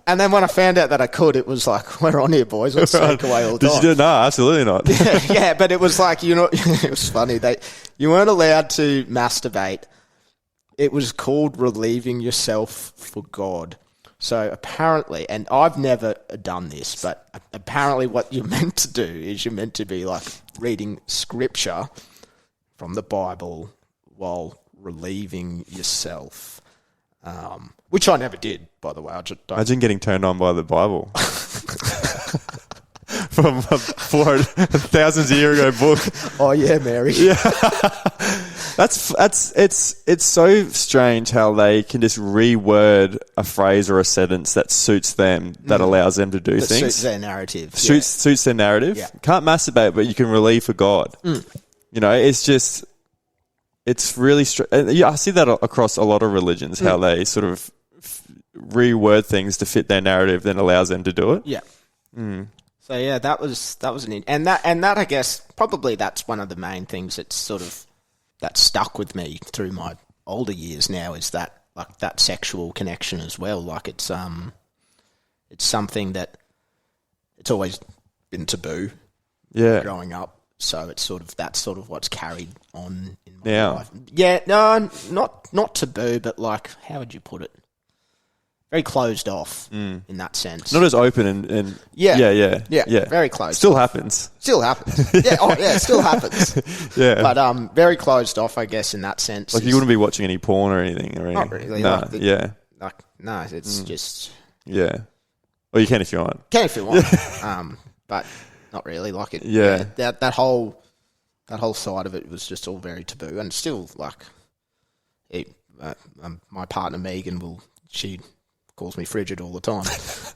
[SPEAKER 3] And then when I found out that I could, it was like, we're on here, boys. Let's sneak away all the time.
[SPEAKER 2] Did you do? No, absolutely not.
[SPEAKER 3] Yeah, but it was like, it was funny. You weren't allowed to masturbate. It was called relieving yourself for God. So apparently, and I've never done this, but apparently what you're meant to do is you're meant to be like reading scripture from the Bible while relieving yourself, which I never did, by the way. I just don't. Imagine
[SPEAKER 2] getting turned on by the Bible. From a 4,000 year ago book.
[SPEAKER 3] Oh yeah, Mary.
[SPEAKER 2] Yeah. It's so strange how they can just reword a phrase or a sentence that suits them, that allows them to do things.
[SPEAKER 3] Suits their narrative.
[SPEAKER 2] Suits their narrative.
[SPEAKER 3] Yeah.
[SPEAKER 2] Can't masturbate, but you can relieve for God. It's really I see that across a lot of religions, how they sort of reword things to fit their narrative, then allows them to do it.
[SPEAKER 3] Yeah. So yeah, that was and that I guess probably that's one of the main things that stuck with me through my older years now, is that, like, that sexual connection as well. Like, it's something that it's always been taboo.
[SPEAKER 2] Yeah.
[SPEAKER 3] Growing up, so that's sort of what's carried on in my life. Yeah, no, not taboo, but like, how would you put it? Very closed off in that sense.
[SPEAKER 2] Not as open and
[SPEAKER 3] yeah, very closed.
[SPEAKER 2] Still happens.
[SPEAKER 3] Yeah, it still happens.
[SPEAKER 2] Yeah,
[SPEAKER 3] but very closed off, I guess, in that sense.
[SPEAKER 2] Like, you wouldn't be watching any porn or anything.
[SPEAKER 3] Not really.
[SPEAKER 2] No,
[SPEAKER 3] no, it's just
[SPEAKER 2] Well, you can if you want.
[SPEAKER 3] But not really. Like it.
[SPEAKER 2] Yeah.
[SPEAKER 3] That whole side of it was just all very taboo, and still, like, my partner Megan she calls me frigid all the time.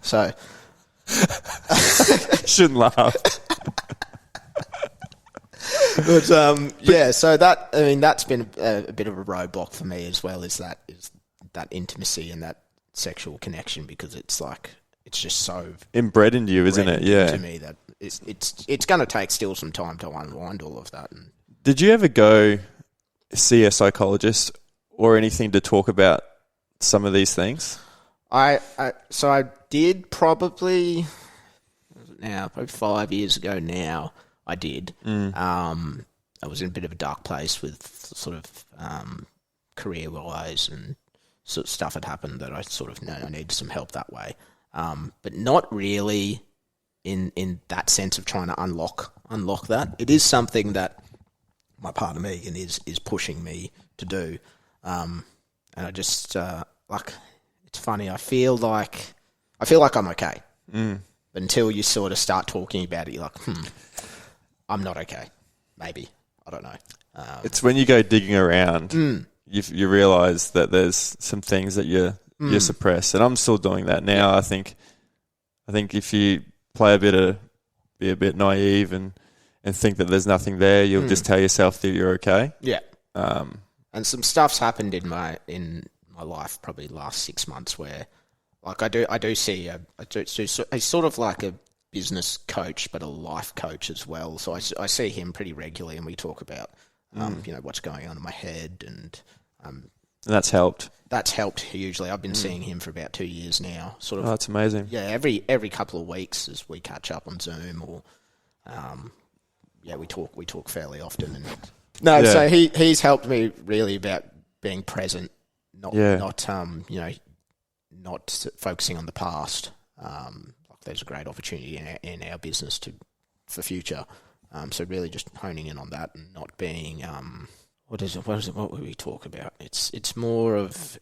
[SPEAKER 3] So
[SPEAKER 2] shouldn't laugh.
[SPEAKER 3] But so that's been a bit of a roadblock for me as well, is that intimacy and that sexual connection, because it's like, it's just so
[SPEAKER 2] inbred into you, isn't it? Yeah.
[SPEAKER 3] To me, that it's going to take still some time to unwind all of that. And
[SPEAKER 2] did you ever go see a psychologist or anything to talk about some of these things?
[SPEAKER 3] I did probably 5 years ago now. I did. I was in a bit of a dark place with sort of career-wise, and sort of stuff had happened that I sort of I needed some help that way. But not really in that sense of trying to unlock that. It is something that my partner Megan is pushing me to do. And I just it's funny. I feel like I'm okay. But until you sort of start talking about it, you're like, I'm not okay. Maybe. I don't know.
[SPEAKER 2] It's when you go digging around, you realise that there's some things that you suppress, and I'm still doing that now. I think if you be a bit naive and think that there's nothing there, you'll just tell yourself that you're okay. Yeah.
[SPEAKER 3] And some stuff's happened in my life probably the last 6 months where, like, I see he's sort of like a business coach but a life coach as well. So I see him pretty regularly, and we talk about what's going on in my head, and
[SPEAKER 2] that's helped.
[SPEAKER 3] That's helped hugely. I've been seeing him for about 2 years now. Sort of.
[SPEAKER 2] Oh, that's amazing.
[SPEAKER 3] Yeah, every couple of weeks as we catch up on Zoom, or we talk fairly often. And so he's helped me really about being present, not focusing on the past. There's a great opportunity in our business for future. So really just honing in on that, and not being what would we talk about? It's more of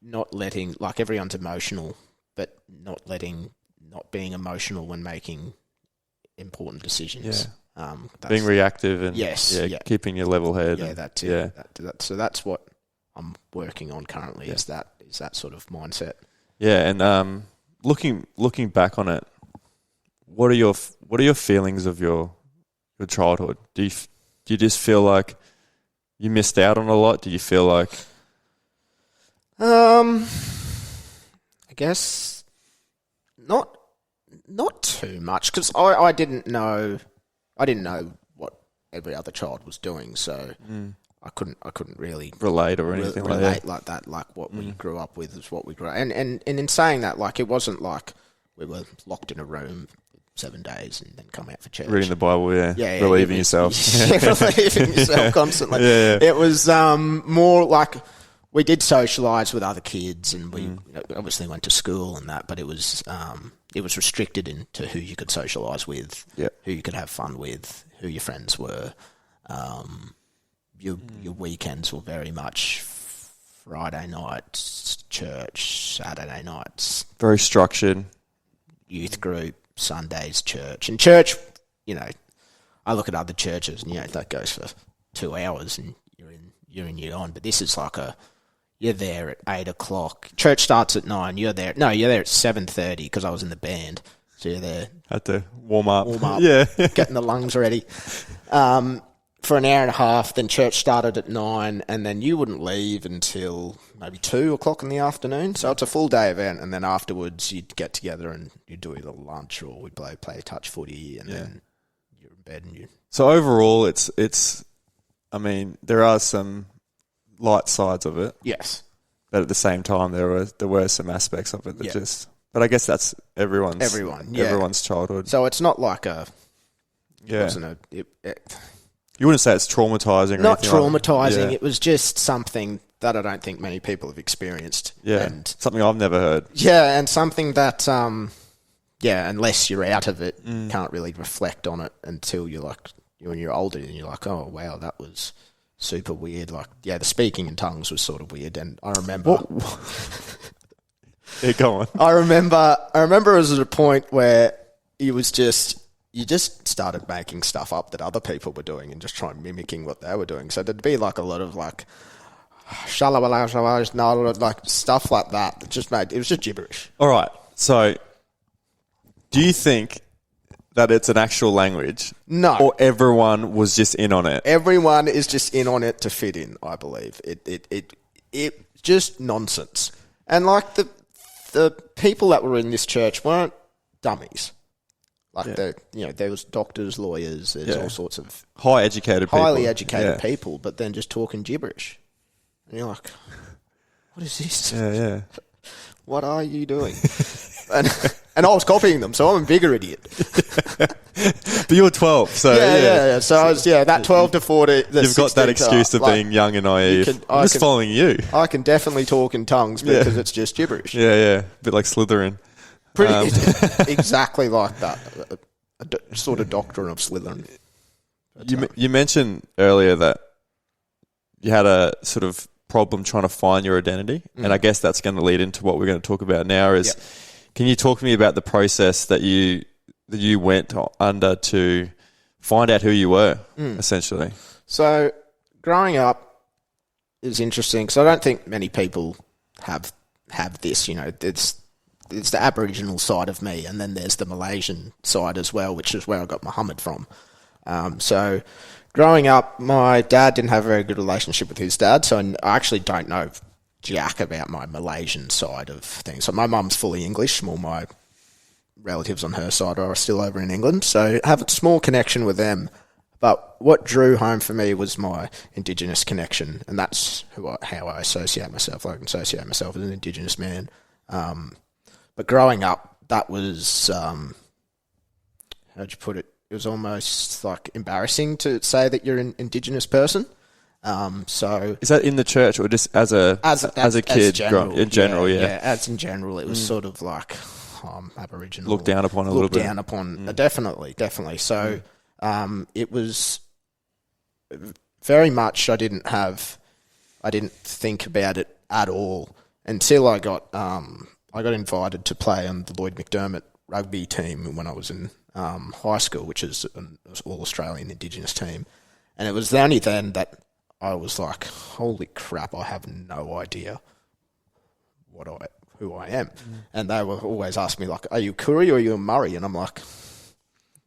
[SPEAKER 3] not letting, like, everyone's emotional, but not being emotional when making important decisions.
[SPEAKER 2] Being reactive and keeping your level head.
[SPEAKER 3] Yeah, that's it. Yeah. So that's what I'm working on currently. Is that sort of mindset.
[SPEAKER 2] Yeah, and looking back on it, what are your feelings of your childhood? Do you just feel like you missed out on a lot? Do you feel like
[SPEAKER 3] I guess not too much, because I didn't know what every other child was doing, so I couldn't really
[SPEAKER 2] relate or anything
[SPEAKER 3] like that. Like what we grew up with is what we grew up. And in saying that, like, it wasn't like we were locked in a room 7 days and then come out for church.
[SPEAKER 2] Reading the Bible, relieving yourself.
[SPEAKER 3] Relieving yourself constantly. It was more like we did socialise with other kids, and we obviously went to school and that, but it was restricted into who you could socialise with, who you could have fun with, who your friends were. Your weekends were very much Friday nights, church, Saturday nights.
[SPEAKER 2] Very structured.
[SPEAKER 3] Youth group, Sundays, church. And church, I look at other churches and, that goes for 2 hours and you're in, you're on. But this is like you're there at 8 o'clock. Church starts at 9. You're there at 7:30 because I was in the band. So you're there.
[SPEAKER 2] Had to warm up.
[SPEAKER 3] Yeah. Getting the lungs ready. For an hour and a half, then church started at 9, and then you wouldn't leave until maybe 2 o'clock in the afternoon. So it's a full day event, and then afterwards you'd get together and you'd do either lunch or we'd play touch footy, and then you're in bed and you.
[SPEAKER 2] So overall, it's. I mean, there are some light sides of it.
[SPEAKER 3] Yes,
[SPEAKER 2] but at the same time, there were some aspects of it that just. But I guess that's everyone's childhood.
[SPEAKER 3] So it's not like a.
[SPEAKER 2] Yeah.
[SPEAKER 3] It wasn't
[SPEAKER 2] you wouldn't say it's traumatising or
[SPEAKER 3] not
[SPEAKER 2] anything
[SPEAKER 3] traumatising.
[SPEAKER 2] Like
[SPEAKER 3] It was just something that I don't think many people have experienced.
[SPEAKER 2] Yeah, and something I've never heard.
[SPEAKER 3] Yeah, and something that, unless you're out of it, can't really reflect on it until when you're older and you're like, oh, wow, that was super weird. Like, the speaking in tongues was sort of weird. And I remember...
[SPEAKER 2] Yeah, go on.
[SPEAKER 3] I remember it was at a point where it was just... You just started making stuff up that other people were doing and just trying mimicking what they were doing. So there'd be like a lot of like stuff like that. It was just gibberish.
[SPEAKER 2] All right. So do you think that it's an actual language?
[SPEAKER 3] No.
[SPEAKER 2] Or everyone was just in on it?
[SPEAKER 3] Everyone is just in on it to fit in, I believe. It just nonsense. And like the people that were in this church weren't dummies. Like there was doctors, lawyers, there's all sorts of
[SPEAKER 2] highly educated
[SPEAKER 3] people, but then just talking gibberish. And you're like, what is this?
[SPEAKER 2] Yeah.
[SPEAKER 3] What are you doing? and I was copying them, so I'm a bigger idiot.
[SPEAKER 2] But you were 12, so
[SPEAKER 3] yeah. So I was that 12 to 40.
[SPEAKER 2] You've got that excuse of being young and naive. I'm just following you.
[SPEAKER 3] I can definitely talk in tongues because it's just gibberish.
[SPEAKER 2] Yeah. A bit like Slytherin.
[SPEAKER 3] Exactly like that. A sort of doctrine of Slytherin.
[SPEAKER 2] You mentioned earlier that you had a sort of problem trying to find your identity, and I guess that's going to lead into what we're going to talk about now. Can you talk to me about the process that you went under to find out who you were, essentially? So,
[SPEAKER 3] growing up is interesting because I don't think many people have this. It's the Aboriginal side of me, and then there's the Malaysian side as well, which is where I got Mohammed from. So growing up, my dad didn't have a very good relationship with his dad, so I actually don't know jack about my Malaysian side of things. So my mum's fully English, all my relatives on her side are still over in England, so I have a small connection with them. But what drew home for me was my Indigenous connection, and that's how I associate myself. I can associate myself as an Indigenous man. But growing up, that was, how'd you put it? It was almost like embarrassing to say that you're an Indigenous person. So
[SPEAKER 2] is that in the church or just as a kid? In general,
[SPEAKER 3] yeah. As in general, it was sort of like Aboriginal,
[SPEAKER 2] looked down upon a little bit.
[SPEAKER 3] Definitely. So it was very much. I didn't think about it at all until I got invited to play on the Lloyd McDermott rugby team when I was in high school, which is an all-Australian Indigenous team. And it was only then that I was like, holy crap, I have no idea who I am. And they were always asking me, like, are you a Koori or are you a Murray? And I'm like,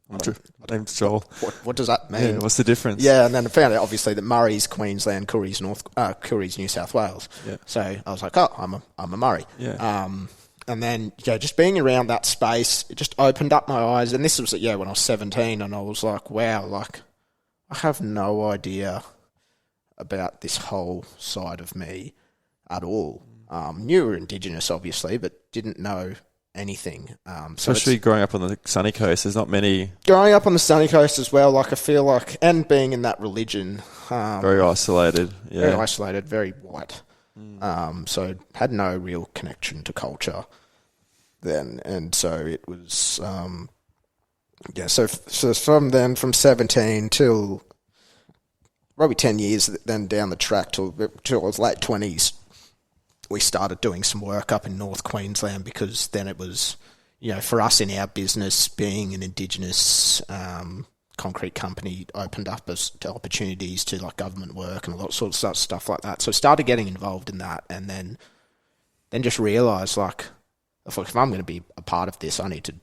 [SPEAKER 2] My name's Joel.
[SPEAKER 3] What does that mean?
[SPEAKER 2] Yeah, what's the difference?
[SPEAKER 3] Yeah, and then I found out, obviously, that Murray's Queensland, Koori's New South Wales. Yeah. So I was like, oh, I'm a Murray.
[SPEAKER 2] Yeah.
[SPEAKER 3] And then, just being around that space, it just opened up my eyes. And this was, when I was 17, and I was like, wow, like, I have no idea about this whole side of me at all. Knew we were Indigenous, obviously, but didn't know anything.
[SPEAKER 2] Especially growing up on the sunny coast, there's not many...
[SPEAKER 3] Growing up on the sunny coast as well, like, I feel like, and being in that religion...
[SPEAKER 2] very isolated, yeah.
[SPEAKER 3] Very isolated, very white. So had no real connection to culture then. And so it was... so from then, from 17 till probably 10 years then down the track till I was late 20s, we started doing some work up in North Queensland, because then it was, for us in our business, being an Indigenous concrete company opened up us to opportunities to like government work and a lot of stuff like that. So I started getting involved in that, and then just realised, like, if I'm going to be a part of this, I need to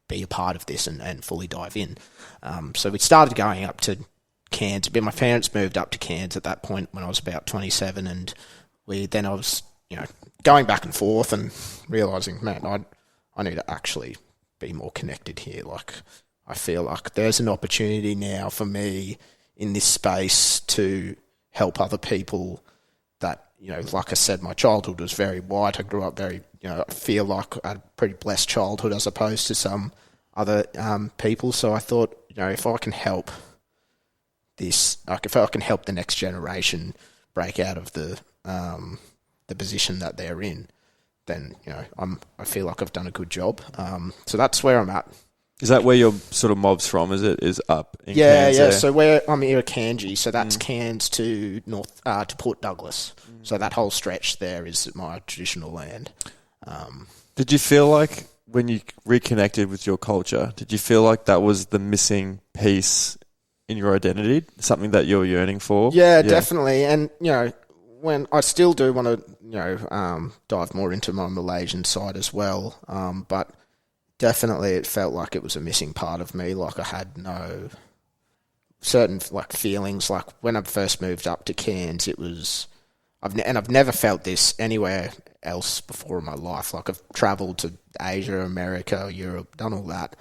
[SPEAKER 3] be a part of this and fully dive in. So we started going up to Cairns. But my parents moved up to Cairns at that point when I was about 27, and I was, going back and forth and realising, man, I need to actually be more connected here. Like, I feel like there's an opportunity now for me in this space to help other people that, like I said, my childhood was very white. I grew up very, I feel like I had a pretty blessed childhood as opposed to some other people. So I thought, if I can help this, like if I can help the next generation break out of the position that they're in, then I feel like I've done a good job. So that's where I'm at.
[SPEAKER 2] Is that where your sort of mob's from? Is up in Cairns?
[SPEAKER 3] Yeah. So where I'm here at Kanji, so that's Cairns to North to Port Douglas. So that whole stretch there is my traditional land.
[SPEAKER 2] Did you feel like when you reconnected with your culture, did you feel like that was the missing piece in your identity, something that you're yearning for?
[SPEAKER 3] Yeah, definitely. And when I still do want to dive more into my Malaysian side as well, but definitely it felt like it was a missing part of me. Like I had no certain like feelings. Like when I first moved up to Cairns, it was I've never felt this anywhere else before in my life. Like I've travelled to Asia, America, Europe, done all that.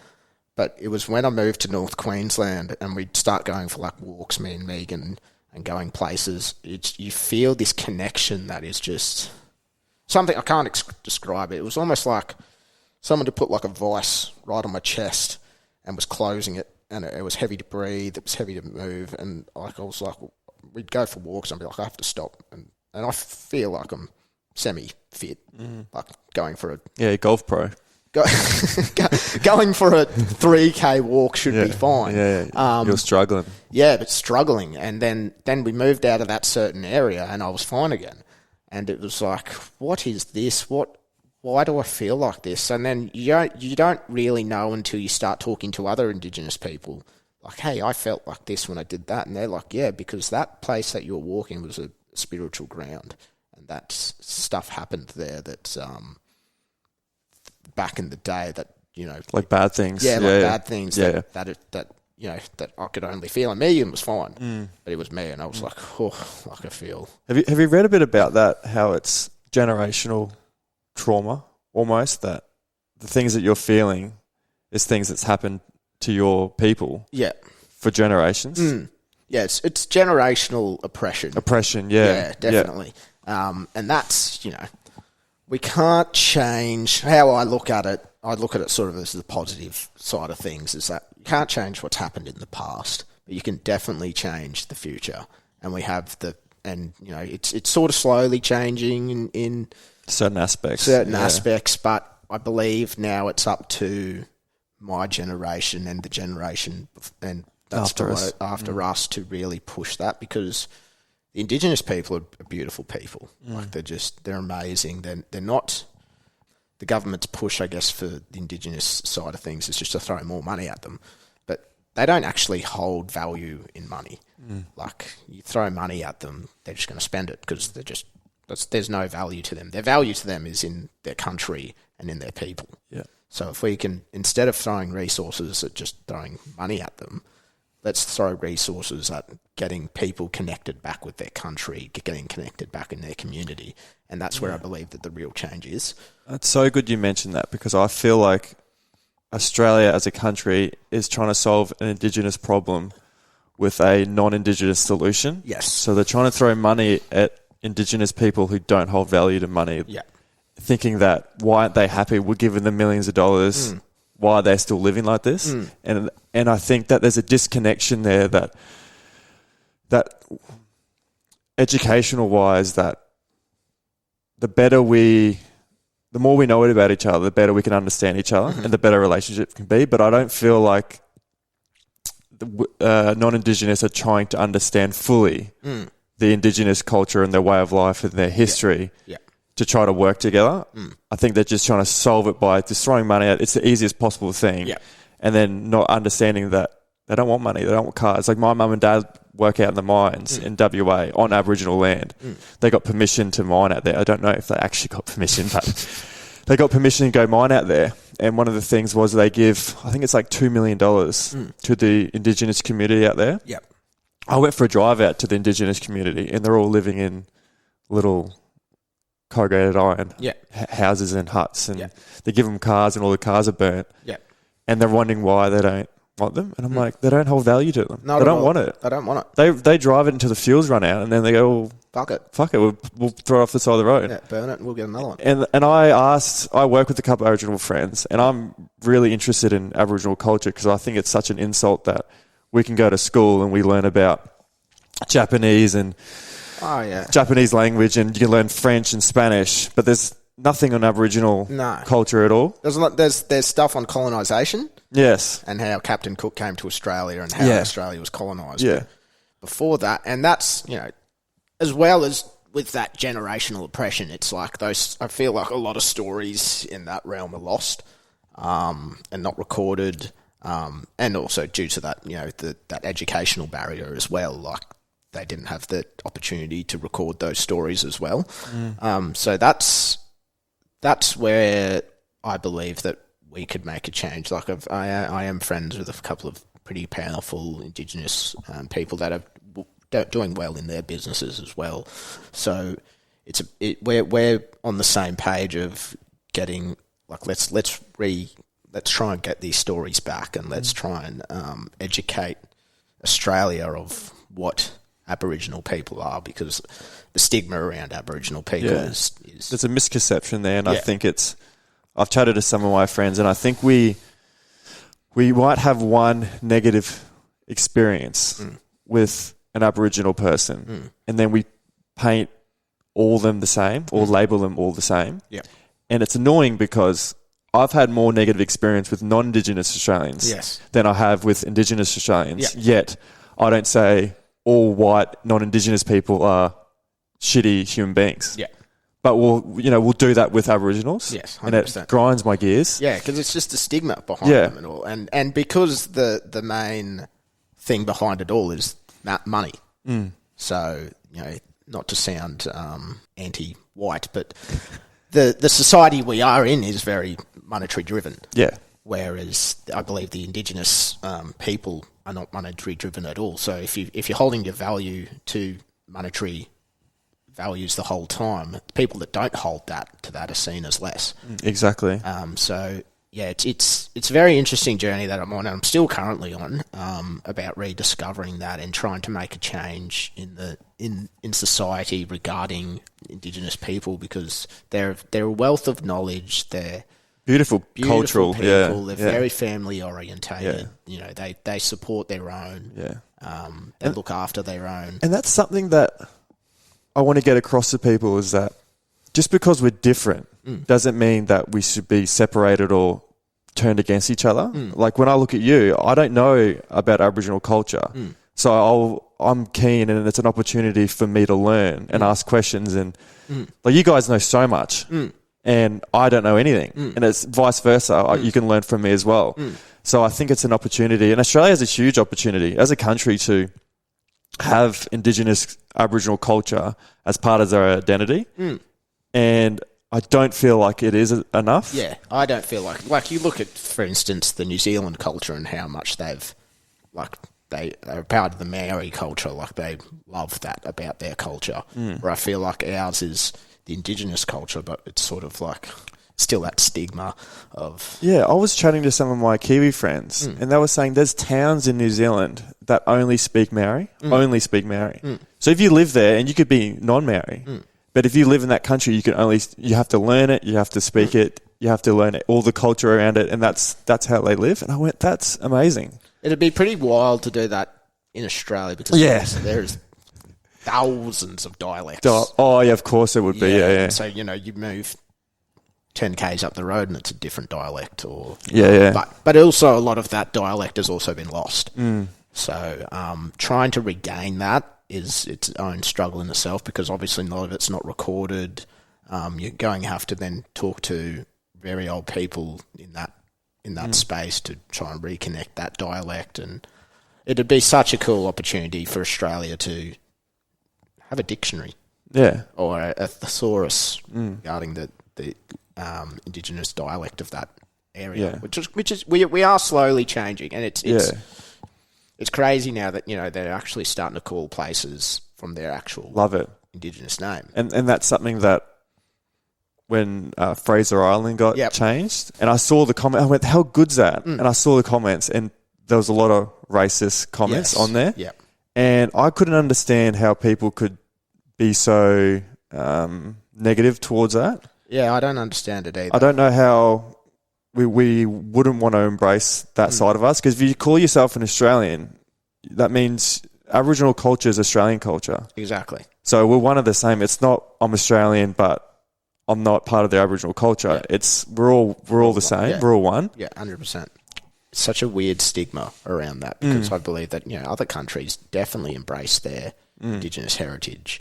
[SPEAKER 3] But it was when I moved to North Queensland and we'd start going for like walks, me and Megan, and going places. You feel this connection that is just something I can't describe it. It was almost like someone had put like a vice right on my chest and was closing it, and it was heavy to breathe, it was heavy to move, and like I was like, we'd go for walks and I'd be like, I have to stop, and I feel like I'm semi-fit, like going for a
[SPEAKER 2] golf pro.
[SPEAKER 3] Going for a 3K walk should be fine.
[SPEAKER 2] Yeah. You're struggling.
[SPEAKER 3] Yeah, but struggling, and then we moved out of that certain area, and I was fine again, and it was like, what is this? Why do I feel like this? And then you don't really know until you start talking to other Indigenous people. Like, hey, I felt like this when I did that. And they're like, yeah, because that place that you were walking was a spiritual ground. And that stuff happened there that back in the day that,
[SPEAKER 2] like bad things.
[SPEAKER 3] Yeah, bad things that I could only feel. And Megan was fine, but it was me. And I was like, oh, like I feel.
[SPEAKER 2] Have you read a bit about that, how it's generational trauma almost, that the things that you're feeling is things that's happened to your people for generations?
[SPEAKER 3] Yeah, it's generational oppression.
[SPEAKER 2] Yeah,
[SPEAKER 3] definitely. And that's, we can't change how I look at it. I look at it sort of as the positive side of things, is that you can't change what's happened in the past, but you can definitely change the future. And we have it's sort of slowly changing in
[SPEAKER 2] certain aspects,
[SPEAKER 3] but I believe now it's up to my generation and the generation and after us to really push that, because the Indigenous people are beautiful people. Like they're amazing. They're the government's push, I guess, for the Indigenous side of things is just to throw more money at them. But they don't actually hold value in money. Like, you throw money at them, they're just going to spend it because there's no value to them. Their value to them is in their country and in their people.
[SPEAKER 2] Yeah.
[SPEAKER 3] So if we can, instead of throwing resources at just throwing money at them, let's throw resources at getting people connected back with their country, getting connected back in their community. And that's where I believe that the real change is.
[SPEAKER 2] It's so good you mentioned that, because I feel like Australia as a country is trying to solve an Indigenous problem with a non-Indigenous solution.
[SPEAKER 3] Yes.
[SPEAKER 2] So they're trying to throw money at Indigenous people who don't hold value to money.
[SPEAKER 3] Yeah.
[SPEAKER 2] Thinking that, why aren't they happy? We're giving them millions of dollars. Why are they still living like this? And I think that there's a disconnection there that educational wise, that the more we know about each other, the better we can understand each other and the better relationship can be. But I don't feel like the non-Indigenous are trying to understand fully the Indigenous culture and their way of life and their history.
[SPEAKER 3] Yeah.
[SPEAKER 2] To try to work together. I think they're just trying to solve it by just throwing money at. It's the easiest possible thing. And then not understanding that they don't want money. They don't want cars. Like, my mum and dad work out in the mines in WA on Aboriginal land. They got permission to mine out there. I don't know if they actually got permission, but they got permission to go mine out there. And one of the things was they give, I think it's like $2 million to the Indigenous community out there. I went for a drive out to the Indigenous community, and they're all living in little corrugated iron houses and huts, and they give them cars, and all the cars are burnt. And they're wondering why they don't want them. And I'm like, they don't hold value to them. They don't want it.
[SPEAKER 3] They don't want it.
[SPEAKER 2] They drive it until the fuels run out, and then they go, well, fuck it, we'll throw it off the side of the road.
[SPEAKER 3] Burn it and we'll get another one.
[SPEAKER 2] And I work with a couple of Aboriginal friends, and I'm really interested in Aboriginal culture because I think it's such an insult that we can go to school and we learn about Japanese and Japanese language, and you can learn French and Spanish, but there's nothing on Aboriginal culture at all.
[SPEAKER 3] There's stuff on colonisation.
[SPEAKER 2] Yes.
[SPEAKER 3] And how Captain Cook came to Australia and how Australia was colonised.
[SPEAKER 2] Yeah.
[SPEAKER 3] Before that, and that's, as well as with that generational oppression, it's like I feel like a lot of stories in that realm are lost and not recorded, and also due to that, that educational barrier as well, like they didn't have the opportunity to record those stories as well. So that's where I believe that we could make a change. Like I am friends with a couple of pretty powerful Indigenous people that are doing well in their businesses as well. So we're on the same page of getting, like, let's try and get these stories back, and let's try and educate Australia of what Aboriginal people are, because the stigma around Aboriginal people is
[SPEAKER 2] there's a misconception there, and I think I've chatted to some of my friends, and I think we might have one negative experience with an Aboriginal person, and then we paint all of them the same or label them all the same. And it's annoying because I've had more negative experience with non-Indigenous Australians than I have with Indigenous Australians. Yet I don't say all white non-Indigenous people are shitty human beings. But we'll do that with Aboriginals.
[SPEAKER 3] Yes, 100%.
[SPEAKER 2] And it grinds my gears.
[SPEAKER 3] Yeah, because it's just the stigma behind them and all. And because the main thing behind it all is money. So, not to sound anti-white, but the society we are in is very monetary driven. Whereas I believe the Indigenous people are not monetary driven at all. So if you're holding your value to monetary values the whole time, people that don't hold that to that are seen as less.
[SPEAKER 2] Exactly.
[SPEAKER 3] So yeah, it's a very interesting journey that I'm on, and I'm still currently on, about rediscovering that and trying to make a change in society regarding Indigenous people, because they're a wealth of knowledge. They're
[SPEAKER 2] beautiful cultural
[SPEAKER 3] people. They're very family orientated. They support their own. They look after their own.
[SPEAKER 2] And that's something that I want to get across to people, is that just because we're different doesn't mean that we should be separated or turned against each other. Like, when I look at you, I don't know about Aboriginal culture. So I'm keen, and it's an opportunity for me to learn and ask questions. And like, you guys know so much. and I don't know anything. And it's vice versa. You can learn from me as well. So I think it's an opportunity. And Australia has a huge opportunity as a country to have Indigenous Aboriginal culture as part of their identity. And I don't feel like it is enough.
[SPEAKER 3] Yeah, I don't feel like you look at, for instance, the New Zealand culture and how much they've, like, they are part of the Maori culture, like they love that about their culture. Where I feel like ours is the Indigenous culture, but it's sort of like still that stigma of...
[SPEAKER 2] Yeah, I was chatting to some of my Kiwi friends, and they were saying there's towns in New Zealand that only speak Maori, So if you live there, and you could be non-Maori, but if you live in that country, you have to learn it, you have to speak it, you have to learn it, all the culture around it, and that's how they live. And I went, that's amazing.
[SPEAKER 3] It'd be pretty wild to do that in Australia because there's thousands of dialects.
[SPEAKER 2] Oh, yeah, of course it would be. Yeah.
[SPEAKER 3] So, you move 10 k's up the road and it's a different dialect. But also a lot of that dialect has also been lost. So trying to regain that is its own struggle in itself because obviously a lot of it's not recorded. You're going to have to then talk to very old people in that space to try and reconnect that dialect, and it'd be such a cool opportunity for Australia to have a dictionary, or a thesaurus regarding the Indigenous dialect of that area, which is we are slowly changing, and it's crazy now that they're actually starting to call places from their actual Indigenous name,
[SPEAKER 2] and that's something that. When Fraser Island got changed, and I saw the comment, I went, "How good's that?" And I saw the comments, and there was a lot of racist comments on there, and I couldn't understand how people could be so negative towards that.
[SPEAKER 3] Yeah, I don't understand it either.
[SPEAKER 2] I don't know how we wouldn't want to embrace that side of us, because if you call yourself an Australian, that means Aboriginal culture is Australian culture.
[SPEAKER 3] Exactly.
[SPEAKER 2] So we're one of the same. It's not I'm Australian, but I'm not part of the Aboriginal culture. It's we're all the same.
[SPEAKER 3] Yeah.
[SPEAKER 2] We're all one.
[SPEAKER 3] Yeah, 100%. Such a weird stigma around that because I believe that other countries definitely embrace their Indigenous heritage.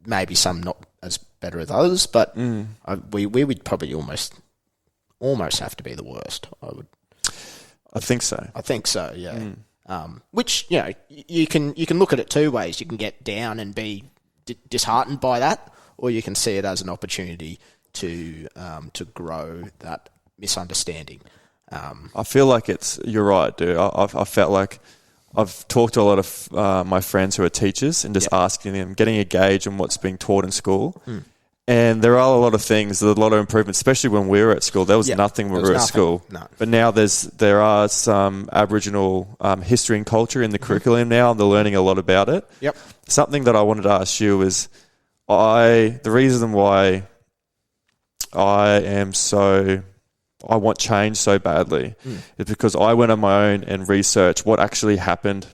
[SPEAKER 3] Maybe some not as better as others, but we would probably almost have to be the worst.
[SPEAKER 2] I think so.
[SPEAKER 3] I think so. Yeah. Which you can look at it two ways. You can get down and be disheartened by that. Or you can see it as an opportunity to grow that misunderstanding.
[SPEAKER 2] I feel like you're right, dude. I felt like I've talked to a lot of my friends who are teachers and just asking them, getting a gauge on what's being taught in school. And there are a lot of things, there's a lot of improvements, especially when we were at school. There was nothing when we were at school.
[SPEAKER 3] No.
[SPEAKER 2] But now there are some Aboriginal history and culture in the curriculum now, and they're learning a lot about it.
[SPEAKER 3] Yep.
[SPEAKER 2] Something that I wanted to ask you is, the reason why I want change so badly is because I went on my own and researched what actually happened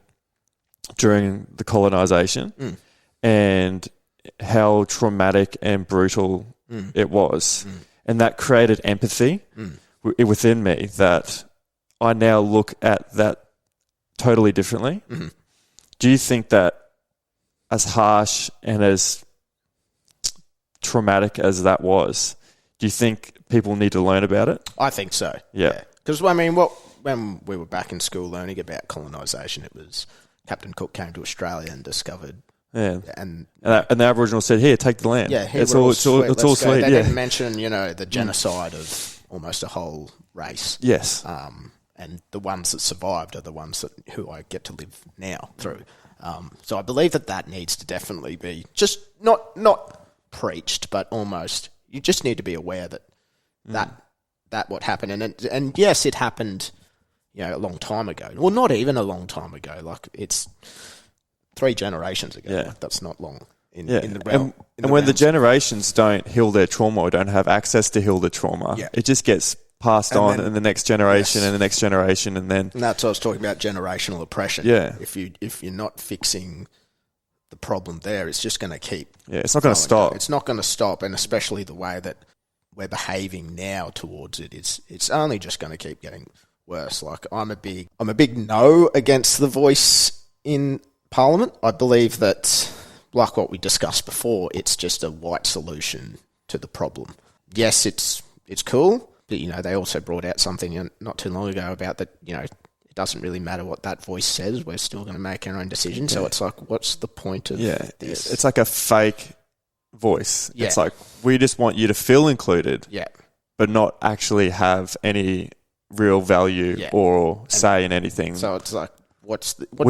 [SPEAKER 2] during the colonisation and how traumatic and brutal it was. And that created empathy within me that I now look at that totally differently. Do you think that as harsh and as traumatic as that was, do you think people need to learn about it?
[SPEAKER 3] I think so.
[SPEAKER 2] Yeah.
[SPEAKER 3] Because, when we were back in school learning about colonisation, it was Captain Cook came to Australia and discovered...
[SPEAKER 2] Yeah. And the Aboriginal said, here, take the land.
[SPEAKER 3] Yeah,
[SPEAKER 2] it's all sweet.
[SPEAKER 3] They
[SPEAKER 2] yeah.
[SPEAKER 3] didn't mention, the genocide of almost a whole race.
[SPEAKER 2] Yes.
[SPEAKER 3] And the ones that survived are the ones who I get to live now through. So I believe that needs to definitely be just not preached, but almost you just need to be aware that what happened, and yes, it happened, a long time ago. Well, not even a long time ago. Like it's 3 generations ago.
[SPEAKER 2] Yeah.
[SPEAKER 3] Like, that's not long in the realm.
[SPEAKER 2] And when the generations don't heal their trauma or don't have access to heal the trauma, it just gets passed on in the next generation and the next generation, and
[SPEAKER 3] that's what I was talking about, generational oppression.
[SPEAKER 2] Yeah.
[SPEAKER 3] If you're not fixing the problem there, it's just going to keep.
[SPEAKER 2] Yeah, it's not going to stop.
[SPEAKER 3] It's not going to stop, and especially the way that we're behaving now towards it, it's only just going to keep getting worse. Like I'm a big no against the voice in Parliament. I believe that, like what we discussed before, it's just a white solution to the problem. Yes, it's cool, but, they also brought out something not too long ago about that, it doesn't really matter what that voice says. We're still going to make our own decision. So it's like, what's the point of this?
[SPEAKER 2] It's like a fake voice.
[SPEAKER 3] Yeah.
[SPEAKER 2] It's like, we just want you to feel included, but not actually have any real value or say in anything.
[SPEAKER 3] So it's like,
[SPEAKER 2] we're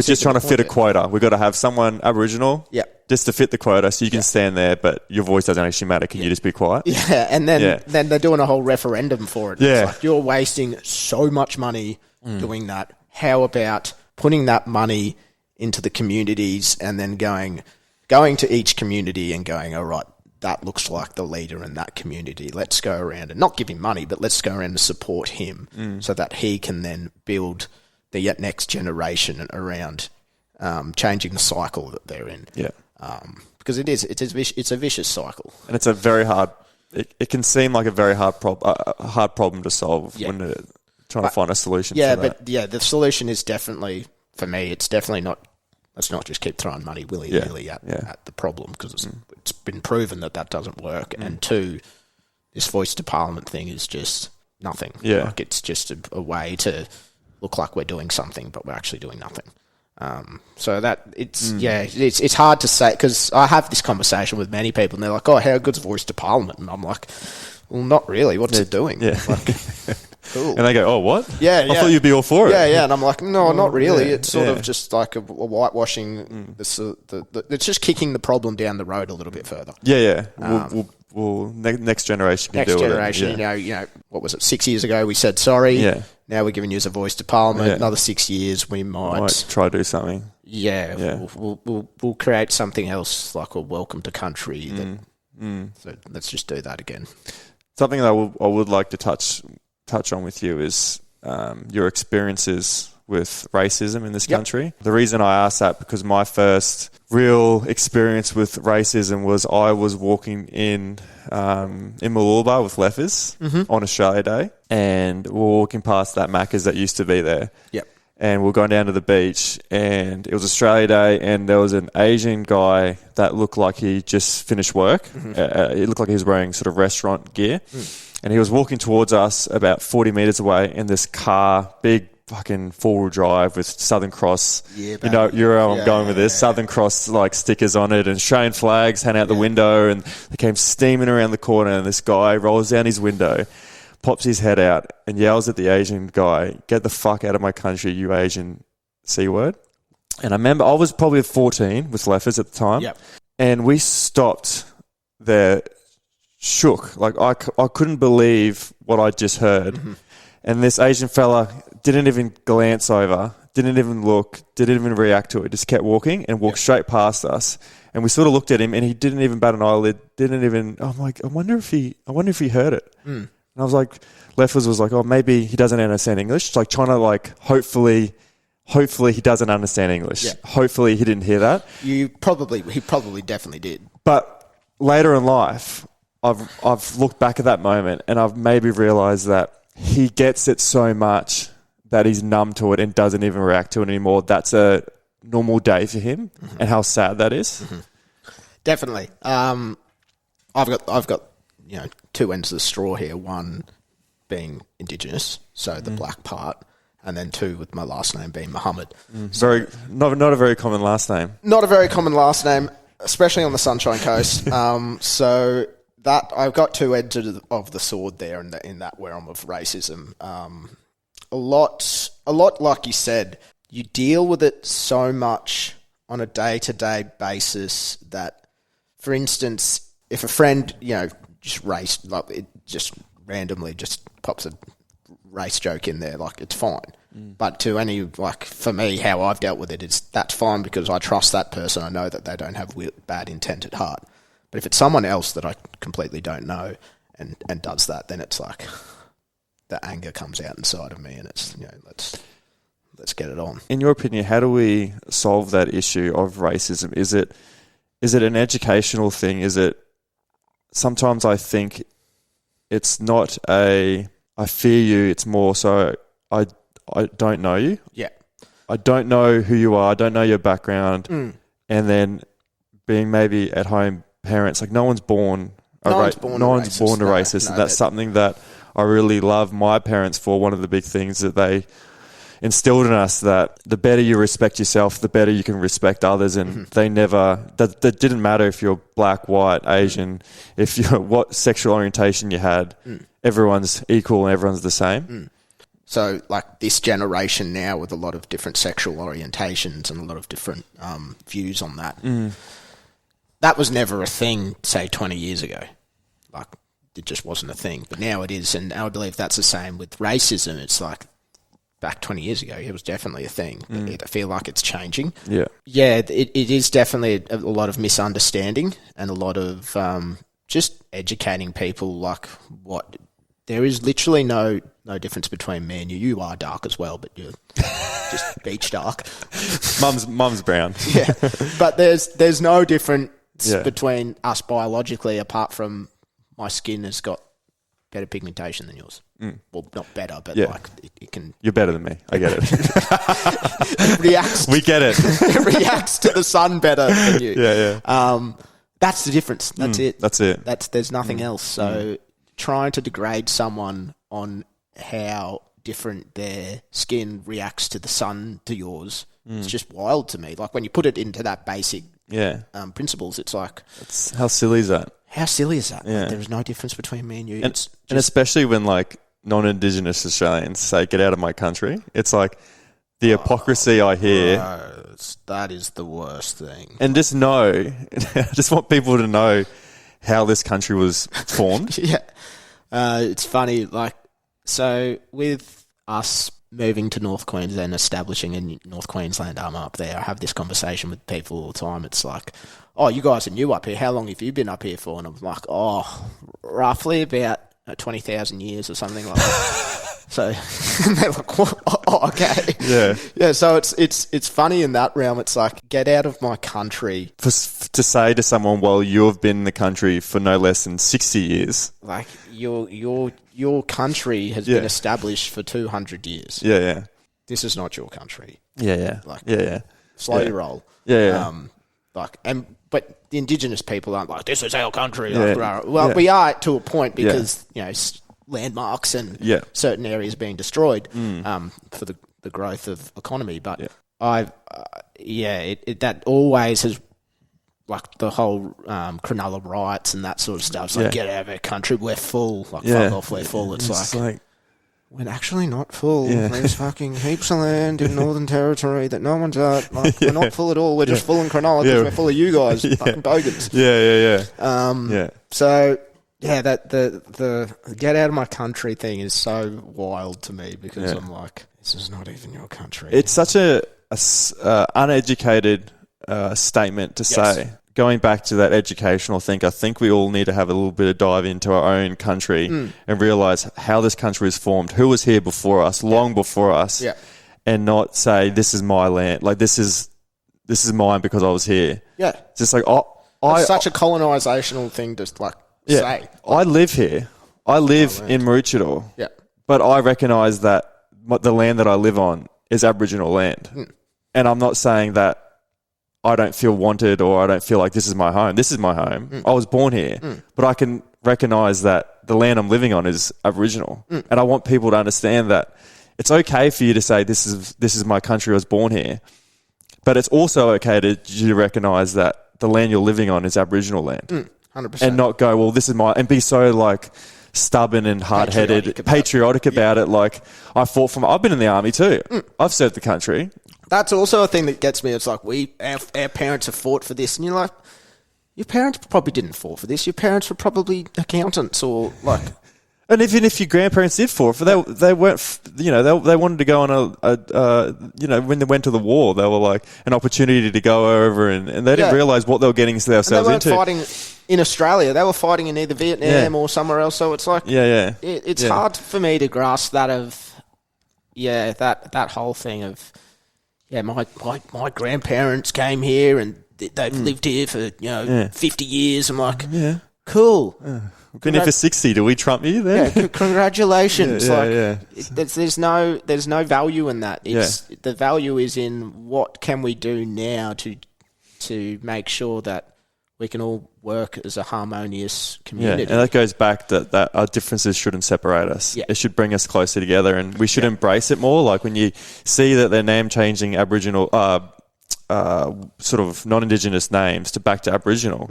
[SPEAKER 2] just trying to fit a quota. We've got to have someone Aboriginal just to fit the quota so you can stand there, but your voice doesn't actually matter. Can you just be quiet?
[SPEAKER 3] Yeah, and then they're doing a whole referendum for it.
[SPEAKER 2] Yeah.
[SPEAKER 3] It's like, you're wasting so much money doing that. How about putting that money into the communities and then going to each community and going, all right, that looks like the leader in that community. Let's go around and not give him money, but let's go around and support him so that he can then build the next generation around changing the cycle that they're in.
[SPEAKER 2] Yeah.
[SPEAKER 3] Because it's a vicious cycle.
[SPEAKER 2] And it's a very hard, it can seem like a very hard problem to solve when they're trying to find a solution for that.
[SPEAKER 3] But the solution is definitely, for me, it's definitely not, let's not just keep throwing money willy-nilly at the problem, because it's been proven that doesn't work. And two, this voice to parliament thing is just nothing.
[SPEAKER 2] Yeah.
[SPEAKER 3] Like, it's just a way to look like we're doing something, but we're actually doing nothing. So that it's hard to say, because I have this conversation with many people and they're like, oh, how good's voice to parliament? And I'm like, well, not really. What's it doing?
[SPEAKER 2] Yeah.
[SPEAKER 3] Like, cool.
[SPEAKER 2] And they go, oh, what?
[SPEAKER 3] Yeah,
[SPEAKER 2] I thought you'd be all for it.
[SPEAKER 3] Yeah. And I'm like, no, not really. It's sort of just like a whitewashing. It's just kicking the problem down the road a little bit further.
[SPEAKER 2] Yeah. We'll next generation can deal with it.
[SPEAKER 3] Next generation, what was it? 6 years ago we said sorry.
[SPEAKER 2] Yeah.
[SPEAKER 3] Now we're giving you as a voice to parliament. Yeah. Another 6 years we might
[SPEAKER 2] try to do something.
[SPEAKER 3] Yeah. We'll create something else, like a welcome to country. So let's just do that again.
[SPEAKER 2] Something that I would like to touch on with you is your experiences with racism in this country. The reason I asked that, because my first real experience with racism was I was walking in Mooloolaba with Leffers on Australia Day, and we were walking past that Macca's that used to be there.
[SPEAKER 3] Yep.
[SPEAKER 2] And we were going down to the beach, and it was Australia Day, and there was an Asian guy that looked like he just finished work. It looked like he was wearing sort of restaurant gear. And he was walking towards us about 40 metres away in this car, big fucking four-wheel drive with Southern Cross. Yeah, you know where I'm going with this. Southern Cross like stickers on it and Australian flags hanging out the window, and they came steaming around the corner, and this guy rolls down his window, pops his head out and yells at the Asian guy, "Get the fuck out of my country, you Asian C-word." And I remember I was probably 14 with Leffers at the time. Yep. And we stopped there shook. Like I couldn't believe what I just heard. And this Asian fella didn't even glance over, didn't even look, didn't even react to it, just kept walking and walked straight past us. And we sort of looked at him and he didn't even bat an eyelid, didn't even, I'm like, I wonder if he heard it. And I was like, Leffers was like, oh, maybe he doesn't understand English. It's like trying to like, hopefully he doesn't understand English. Yeah. Hopefully he didn't hear that.
[SPEAKER 3] He probably definitely did.
[SPEAKER 2] But later in life, I've looked back at that moment and I've maybe realised that he gets it so much that he's numb to it and doesn't even react to it anymore. That's a normal day for him, and how sad that is.
[SPEAKER 3] Definitely. I've got two ends of the straw here. One being Indigenous, so the black part, and then two with my last name being Mohamed.
[SPEAKER 2] So, not a very common last name. Not
[SPEAKER 3] a very common last name, especially on the Sunshine Coast. So that I've got two ends of the sword there in that realm of racism. A lot like you said, you deal with it so much on a day-to-day basis that, for instance, if a friend, just randomly just pops a race joke in there, like, it's fine. But to any, like, for me, how I've dealt with it is that's fine because I trust that person. I know that they don't have bad intent at heart. But if it's someone else that I completely don't know and does that, then it's like the anger comes out inside of me, and it's let's get it on.
[SPEAKER 2] In your opinion, how do we solve that issue of racism? Is it an educational thing? Is it sometimes I think it's not I fear you. It's more so I don't know you.
[SPEAKER 3] Yeah,
[SPEAKER 2] I don't know who you are. I don't know your background, and then being maybe at home. Parents, like, no one's born
[SPEAKER 3] No one's born a racist.
[SPEAKER 2] And that's something that I really love my parents for. One of the big things that they instilled in us, that the better you respect yourself, the better you can respect others. And they never, that didn't matter if you're black, white, Asian, if you're what sexual orientation you had, everyone's equal and everyone's the same.
[SPEAKER 3] So, like, this generation now with a lot of different sexual orientations and a lot of different views on that, that was never a thing, say, 20 years ago. Like, it just wasn't a thing. But now it is, and I believe that's the same with racism. It's like, back 20 years ago, it was definitely a thing. I feel like it's changing. Yeah, it is definitely a lot of misunderstanding and a lot of just educating people, like, what... There is literally no difference between me and you. You are dark as well, but you're just beach dark.
[SPEAKER 2] Mum's brown.
[SPEAKER 3] Yeah, but there's no difference between us biologically, apart from my skin has got better pigmentation than yours. Well, not better, but like it can.
[SPEAKER 2] You're better than me. I get it.
[SPEAKER 3] It reacts.
[SPEAKER 2] We get it.
[SPEAKER 3] It reacts to the sun better than you.
[SPEAKER 2] Yeah.
[SPEAKER 3] That's the difference. That's it.
[SPEAKER 2] That's it.
[SPEAKER 3] There's nothing else. So. Trying to degrade someone on how different their skin reacts to the sun to yours, it's just wild to me. Like, when you put it into that basic principles, it's like...
[SPEAKER 2] How silly is that?
[SPEAKER 3] How silly is that?
[SPEAKER 2] Yeah.
[SPEAKER 3] Like, there is no difference between me and you.
[SPEAKER 2] And especially when, like, non-Indigenous Australians say, get out of my country, it's like the hypocrisy I hear...
[SPEAKER 3] that is the worst thing.
[SPEAKER 2] And just know, I just want people to know how this country was formed.
[SPEAKER 3] It's funny, like, so with us moving to North Queensland, establishing a North Queensland arm up there, I have this conversation with people all the time. It's like, oh, you guys are new up here. How long have you been up here for? And I'm like, oh, roughly about 20,000 years or something like that. So they're like, oh, okay. Yeah. So it's funny in that realm. It's like, get out of my country.
[SPEAKER 2] To say to someone, well, you've been in the country for no less than 60 years.
[SPEAKER 3] Like, your country has been established for 200 years.
[SPEAKER 2] Yeah.
[SPEAKER 3] This is not your country.
[SPEAKER 2] Yeah.
[SPEAKER 3] Like,
[SPEAKER 2] yeah.
[SPEAKER 3] Slow your roll.
[SPEAKER 2] Yeah.
[SPEAKER 3] But the Indigenous people aren't like, this is our country. Like, we are to a point because, landmarks and certain areas being destroyed for the growth of economy. But that always has, like, the whole Cronulla riots and that sort of stuff. It's like, get out of our country, we're full. Like, fuck off, we're full. It's like we're actually not full. There's fucking heaps of land in Northern Territory that no one's at. Like, we're not full at all. We're just full in Cronulla because we're full of you guys, fucking bogans. So... Yeah, that the get out of my country thing is so wild to me because I'm like, this is not even your country.
[SPEAKER 2] It's such a uneducated statement to say. Going back to that educational thing, I think we all need to have a little bit of dive into our own country and realise how this country is formed, who was here before us, long before us, and not say, this is my land, like this is mine because I was here. Yeah. It's just like,
[SPEAKER 3] it's such a colonisational thing to, like, say.
[SPEAKER 2] I live here. I live in Maroochydore. Yeah. But I recognise that the land that I live on is Aboriginal land. And I'm not saying that I don't feel wanted or I don't feel like this is my home. This is my home. I was born here. But I can recognise that the land I'm living on is Aboriginal. And I want people to understand that it's okay for you to say this is my country, I was born here. But it's also okay to recognise that the land you're living on is Aboriginal land.
[SPEAKER 3] 100%.
[SPEAKER 2] And not go, well, this is and be so, like, stubborn and hard-headed, patriotic about it. Like, I've been in the army too. I've served the country.
[SPEAKER 3] That's also a thing that gets me. It's like, our parents have fought for this. And you're like, your parents probably didn't fight for this. Your parents were probably accountants or, like...
[SPEAKER 2] And even if your grandparents did fight for it, they weren't, they wanted to go on when they went to the war, they were like an opportunity to go over and they didn't realise what they were getting themselves into.
[SPEAKER 3] And they weren't fighting in Australia. They were fighting in either Vietnam or somewhere else. So it's like, it's hard for me to grasp that that whole thing of, my grandparents came here and they've lived here for, 50 years. I'm like, cool.
[SPEAKER 2] Been here for 60. Do we trump you there?
[SPEAKER 3] Yeah, congratulations. There's no value in that. The value is in what can we do now to make sure that we can all work as a harmonious community.
[SPEAKER 2] Yeah, and that goes back that our differences shouldn't separate us.
[SPEAKER 3] Yeah.
[SPEAKER 2] It should bring us closer together, and we should embrace it more. Like when you see that they're name-changing Aboriginal, sort of non-Indigenous names back to Aboriginal.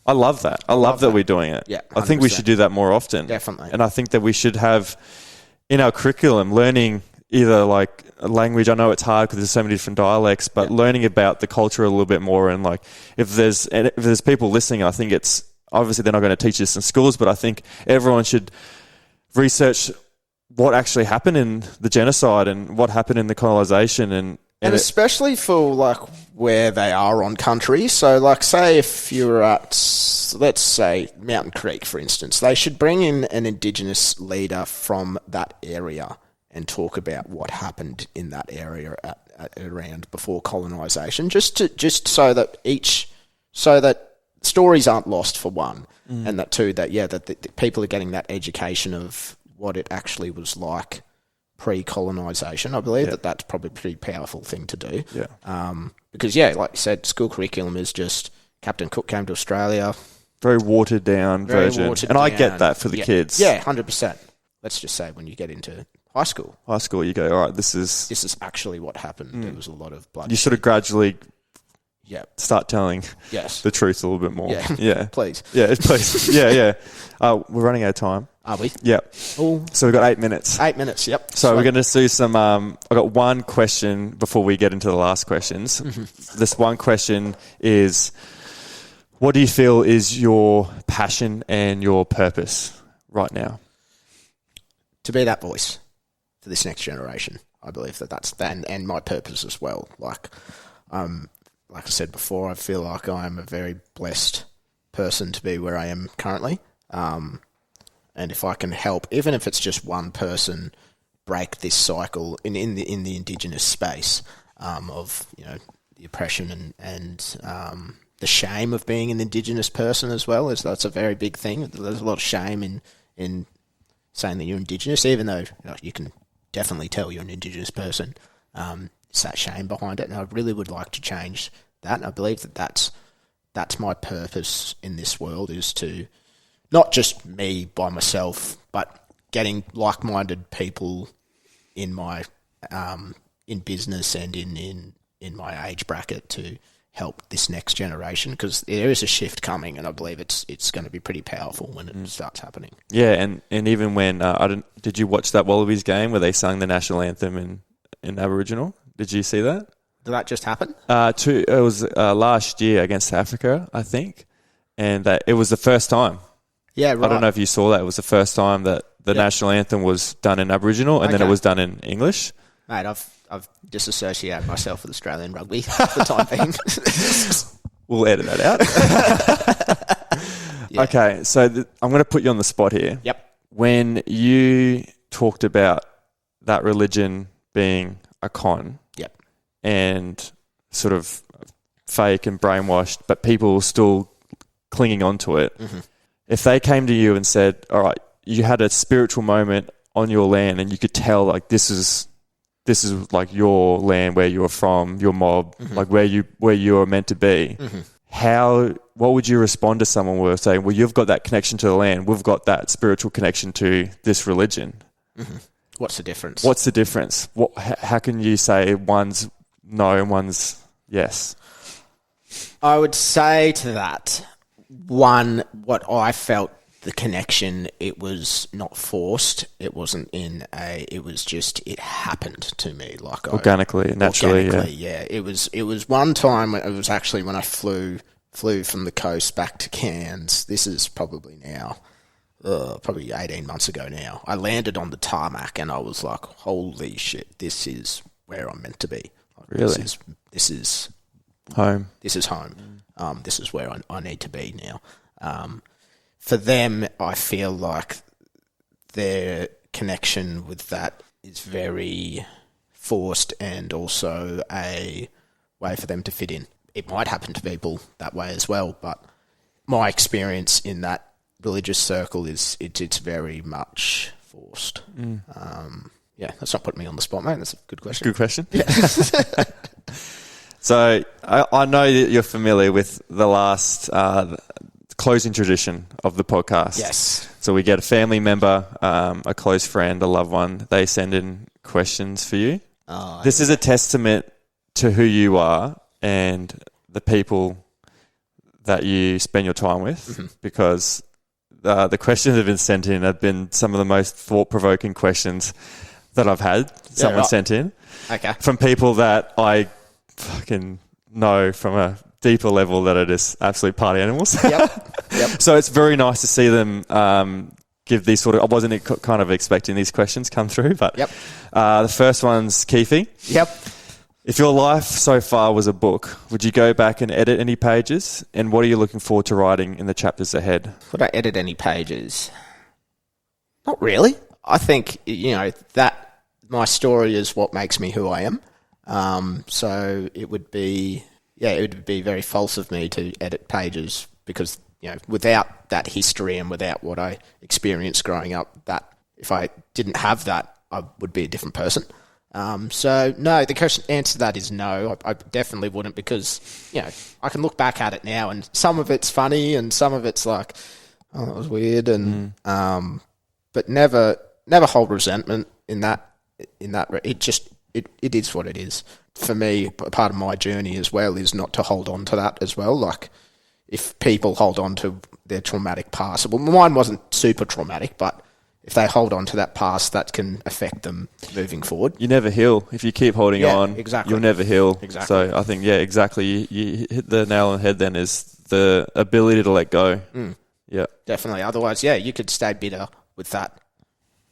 [SPEAKER 2] I love that. I love that we're doing it.
[SPEAKER 3] Yeah,
[SPEAKER 2] I think we should do that more often.
[SPEAKER 3] Definitely.
[SPEAKER 2] And I think that we should have in our curriculum learning either like a language. I know it's hard because there's so many different dialects, but learning about the culture a little bit more. And like if there's people listening, I think it's obviously they're not going to teach this in schools, but I think everyone should research what actually happened in the genocide and what happened in the colonisation and
[SPEAKER 3] especially for like where they are on country. So like say if you're at, let's say Mountain Creek, for instance, they should bring in an Indigenous leader from that area and talk about what happened in that area around before colonisation, just so that stories aren't lost for one, and that two, that the people are getting that education of what it actually was like pre-colonisation. I believe that's probably a pretty powerful thing to do.
[SPEAKER 2] Yeah.
[SPEAKER 3] Because like you said, school curriculum is just Captain Cook came to Australia.
[SPEAKER 2] Very watered down version. And I get that for the kids.
[SPEAKER 3] Yeah, 100%. Let's just say when you get into high school,
[SPEAKER 2] you go, all right, this is
[SPEAKER 3] actually what happened. There was a lot of blood.
[SPEAKER 2] You sort of gradually start telling
[SPEAKER 3] the
[SPEAKER 2] truth a little bit more.
[SPEAKER 3] Yeah. Please.
[SPEAKER 2] Yeah, please. Yeah. We're running out of time.
[SPEAKER 3] Are we?
[SPEAKER 2] Yeah.
[SPEAKER 3] Oh.
[SPEAKER 2] So we've got 8 minutes.
[SPEAKER 3] 8 minutes, yep.
[SPEAKER 2] So we're going to do some... I've got one question before we get into the last questions. This one question is, what do you feel is your passion and your purpose right now?
[SPEAKER 3] To be that voice for this next generation. I believe that's and my purpose as well. Like I said before, I feel like I am a very blessed person to be where I am currently. And if I can help, even if it's just one person, break this cycle in the Indigenous space of the oppression and the shame of being an Indigenous person as well, that's a very big thing. There's a lot of shame in saying that you're Indigenous, even though you can definitely tell you're an Indigenous person. It's that shame behind it, and I really would like to change that. And I believe that's my purpose in this world, is to not just me by myself, but getting like-minded people in my in business and in my age bracket to help this next generation, because there is a shift coming, and I believe it's going to be pretty powerful when it starts happening. Yeah,
[SPEAKER 2] and even when did you watch that Wallabies game where they sung the national anthem in Aboriginal? Did you see that?
[SPEAKER 3] Did that just happen?
[SPEAKER 2] It was last year against Africa, I think, and it was the first time.
[SPEAKER 3] Yeah, right.
[SPEAKER 2] I don't know if you saw that. It was the first time that the national anthem was done in Aboriginal, and then it was done in English.
[SPEAKER 3] Mate, I've disassociated myself with Australian rugby for the time being.
[SPEAKER 2] We'll edit that out. Okay, so I'm going to put you on the spot here.
[SPEAKER 3] Yep.
[SPEAKER 2] When you talked about that religion being a con, and sort of fake and brainwashed, but people still clinging on to it. If they came to you and said, all right, you had a spiritual moment on your land and you could tell like this is like your land, where you're from, your mob, like where you're meant to be, what would you respond to someone who were saying, well, you've got that connection to the land, we've got that spiritual connection to this religion?
[SPEAKER 3] What's the difference?
[SPEAKER 2] How can you say one's no and one's yes?
[SPEAKER 3] I would say to that, one, what I felt, the connection, it was not forced. It wasn't it was just, it happened to me. Like
[SPEAKER 2] organically, naturally.
[SPEAKER 3] Yeah. It was one time, it was actually when I flew from the coast back to Cairns. This is probably now, probably 18 months ago now. I landed on the tarmac and I was like, holy shit, this is where I'm meant to be. Like,
[SPEAKER 2] really?
[SPEAKER 3] This is
[SPEAKER 2] home.
[SPEAKER 3] This is home. This is where I need to be now. For them, I feel like their connection with that is very forced and also a way for them to fit in. It might happen to people that way as well, but my experience in that religious circle is it's very much forced. That's not putting me on the spot, mate. That's a good question.
[SPEAKER 2] Good question.
[SPEAKER 3] Yeah.
[SPEAKER 2] So I know that you're familiar with the last closing tradition of the podcast.
[SPEAKER 3] Yes.
[SPEAKER 2] So we get a family member, a close friend, a loved one. They send in questions for you. This is a testament to who you are and the people that you spend your time with, because the questions that have been sent in have been some of the most thought-provoking questions that I've had someone sent in.
[SPEAKER 3] Okay.
[SPEAKER 2] From people that I fucking know from a deeper level that are just absolute party animals.
[SPEAKER 3] Yep.
[SPEAKER 2] So it's very nice to see them give these sort of... I wasn't kind of expecting these questions come through, but the first one's Keefe.
[SPEAKER 3] Yep.
[SPEAKER 2] If your life so far was a book, would you go back and edit any pages? And what are you looking forward to writing in the chapters ahead?
[SPEAKER 3] Would I edit any pages? Not really. I think, that my story is what makes me who I am. So it would be very false of me to edit pages because, without that history and without what I experienced growing up, that if I didn't have that, I would be a different person. So no, the answer to that is no. I definitely wouldn't because, I can look back at it now and some of it's funny and some of it's like, oh, that was weird. And, but never hold resentment in that, it is what it is. For me, part of my journey as well is not to hold on to that as well. Like if people hold on to their traumatic past, well, mine wasn't super traumatic, but if they hold on to that past, that can affect them moving forward.
[SPEAKER 2] You never heal. If you keep holding on,
[SPEAKER 3] exactly.
[SPEAKER 2] You'll never heal.
[SPEAKER 3] Exactly.
[SPEAKER 2] So I think, exactly. You hit the nail on the head then is the ability to let go. Yeah.
[SPEAKER 3] Definitely. Otherwise, you could stay bitter with that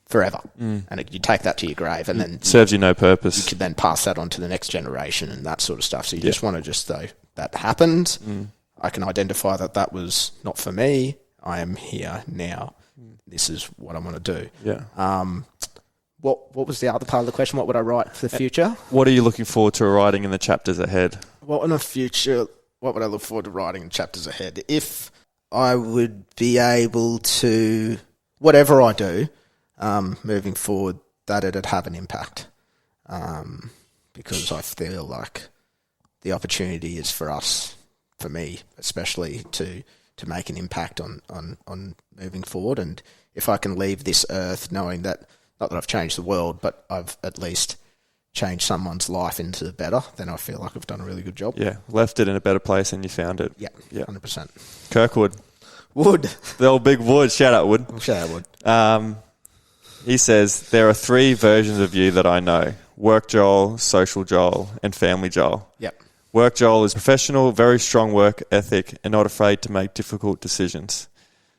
[SPEAKER 3] forever. And you take that to your grave and then...
[SPEAKER 2] It serves you no purpose.
[SPEAKER 3] You could then pass that on to the next generation and that sort of stuff. So you just want to though, that happened. I can identify that was not for me. I am here now. This is what I want to do.
[SPEAKER 2] Yeah.
[SPEAKER 3] What was the other part of the question? What would I write for the future?
[SPEAKER 2] What are you looking forward to writing in the chapters ahead?
[SPEAKER 3] What would I look forward to writing in chapters ahead? If I would be able to, whatever I do, moving forward, that it'd have an impact. Because I feel like the opportunity is for me, especially to make an impact on moving forward. And if I can leave this earth knowing that, not that I've changed the world, but I've at least changed someone's life into the better, then I feel like I've done a really good job.
[SPEAKER 2] Yeah, left it in a better place and you found it.
[SPEAKER 3] Yeah. 100%.
[SPEAKER 2] Kirkwood.
[SPEAKER 3] Wood.
[SPEAKER 2] The old big Wood. Shout out Wood.
[SPEAKER 3] Shout out Wood.
[SPEAKER 2] He says, there are 3 versions of you that I know. Work Joel, social Joel, and family Joel.
[SPEAKER 3] Yep.
[SPEAKER 2] Work Joel is professional, very strong work ethic, and not afraid to make difficult decisions.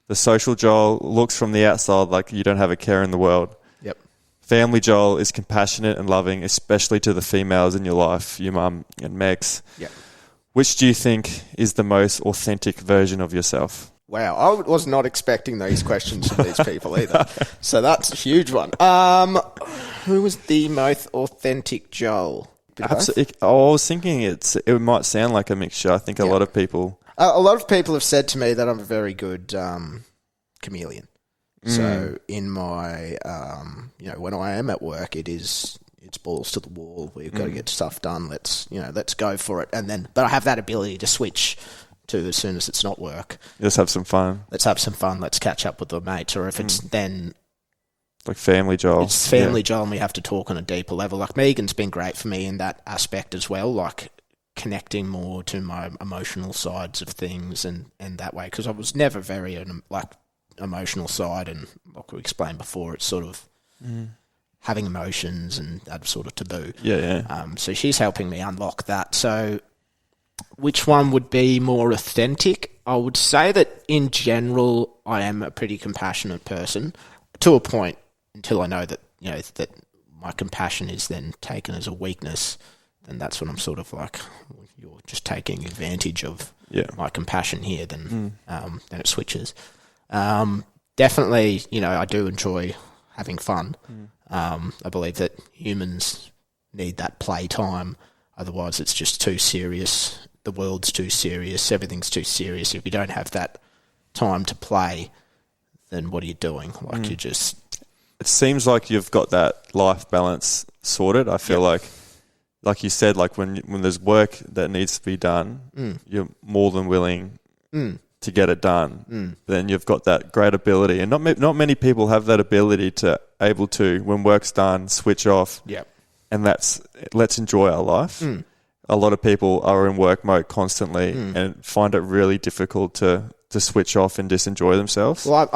[SPEAKER 2] The social Joel looks from the outside like you don't have a care in the world.
[SPEAKER 3] Yep.
[SPEAKER 2] Family Joel is compassionate and loving, especially to the females in your life, your mum and Megs.
[SPEAKER 3] Yep. Which
[SPEAKER 2] do you think is the most authentic version of yourself?
[SPEAKER 3] Wow, I was not expecting these questions from these people either. So that's a huge one. Who was the most authentic Joel?
[SPEAKER 2] Absolutely. I was thinking it might sound like a mixture. I think a lot of people...
[SPEAKER 3] a lot of people have said to me that I'm a very good chameleon. So in my, when I am at work, it's balls to the wall. We've got to get stuff done. Let's go for it. But I have that ability to switch to as soon as it's not work.
[SPEAKER 2] Let's have some fun.
[SPEAKER 3] Let's have some fun. Let's catch up with the mates. Or if it's then...
[SPEAKER 2] Like family Joel.
[SPEAKER 3] It's family Joel and we have to talk on a deeper level. Like Megan's been great for me in that aspect as well, like connecting more to my emotional sides of things and that way. Because I was never very emotional side, and like we explained before, it's sort of having emotions and that sort of taboo. So she's helping me unlock that. So which one would be more authentic? I would say that in general I am a pretty compassionate person to a point, until I know that that my compassion is then taken as a weakness, then that's when I'm sort of like, you're just taking advantage of my compassion here. Then it switches. Definitely, I do enjoy having fun. I believe that humans need that playtime. Otherwise, it's just too serious. The world's too serious. Everything's too serious. If you don't have that time to play, then what are you doing? Like you just...
[SPEAKER 2] It seems like you've got that life balance sorted. I feel like like you said, like when there's work that needs to be done, you're more than willing to get it done. Then you've got that great ability, and not many people have that ability to able to, when work's done, switch off.
[SPEAKER 3] Yep.
[SPEAKER 2] And let's enjoy our life. A lot of people are in work mode constantly and find it really difficult to switch off and just enjoy themselves.
[SPEAKER 3] Well,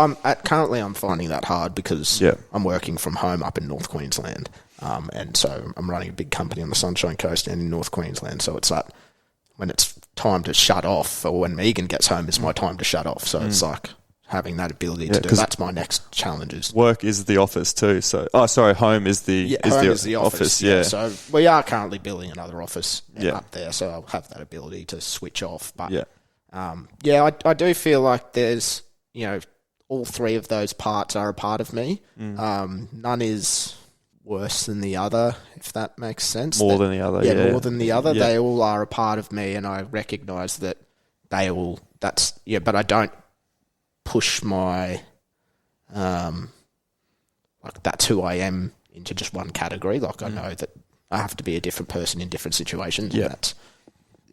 [SPEAKER 3] currently I'm finding that hard because I'm working from home up in North Queensland. And so I'm running a big company on the Sunshine Coast and in North Queensland. So it's like when it's time to shut off, or when Megan gets home, it's my time to shut off. So it's like having that ability to do. That's my next challenge.
[SPEAKER 2] Work is the office too. So, home is the office. Yeah.
[SPEAKER 3] So we are currently building another office up there. So I'll have that ability to switch off. But I do feel like there's, all three of those parts are a part of me. None is worse than the other, if that makes sense.
[SPEAKER 2] More than the other.
[SPEAKER 3] More than the other. They all are a part of me, and I recognise that they all. But I don't push my that's who I am into just one category. Like I know that I have to be a different person in different situations.
[SPEAKER 2] Yeah.
[SPEAKER 3] And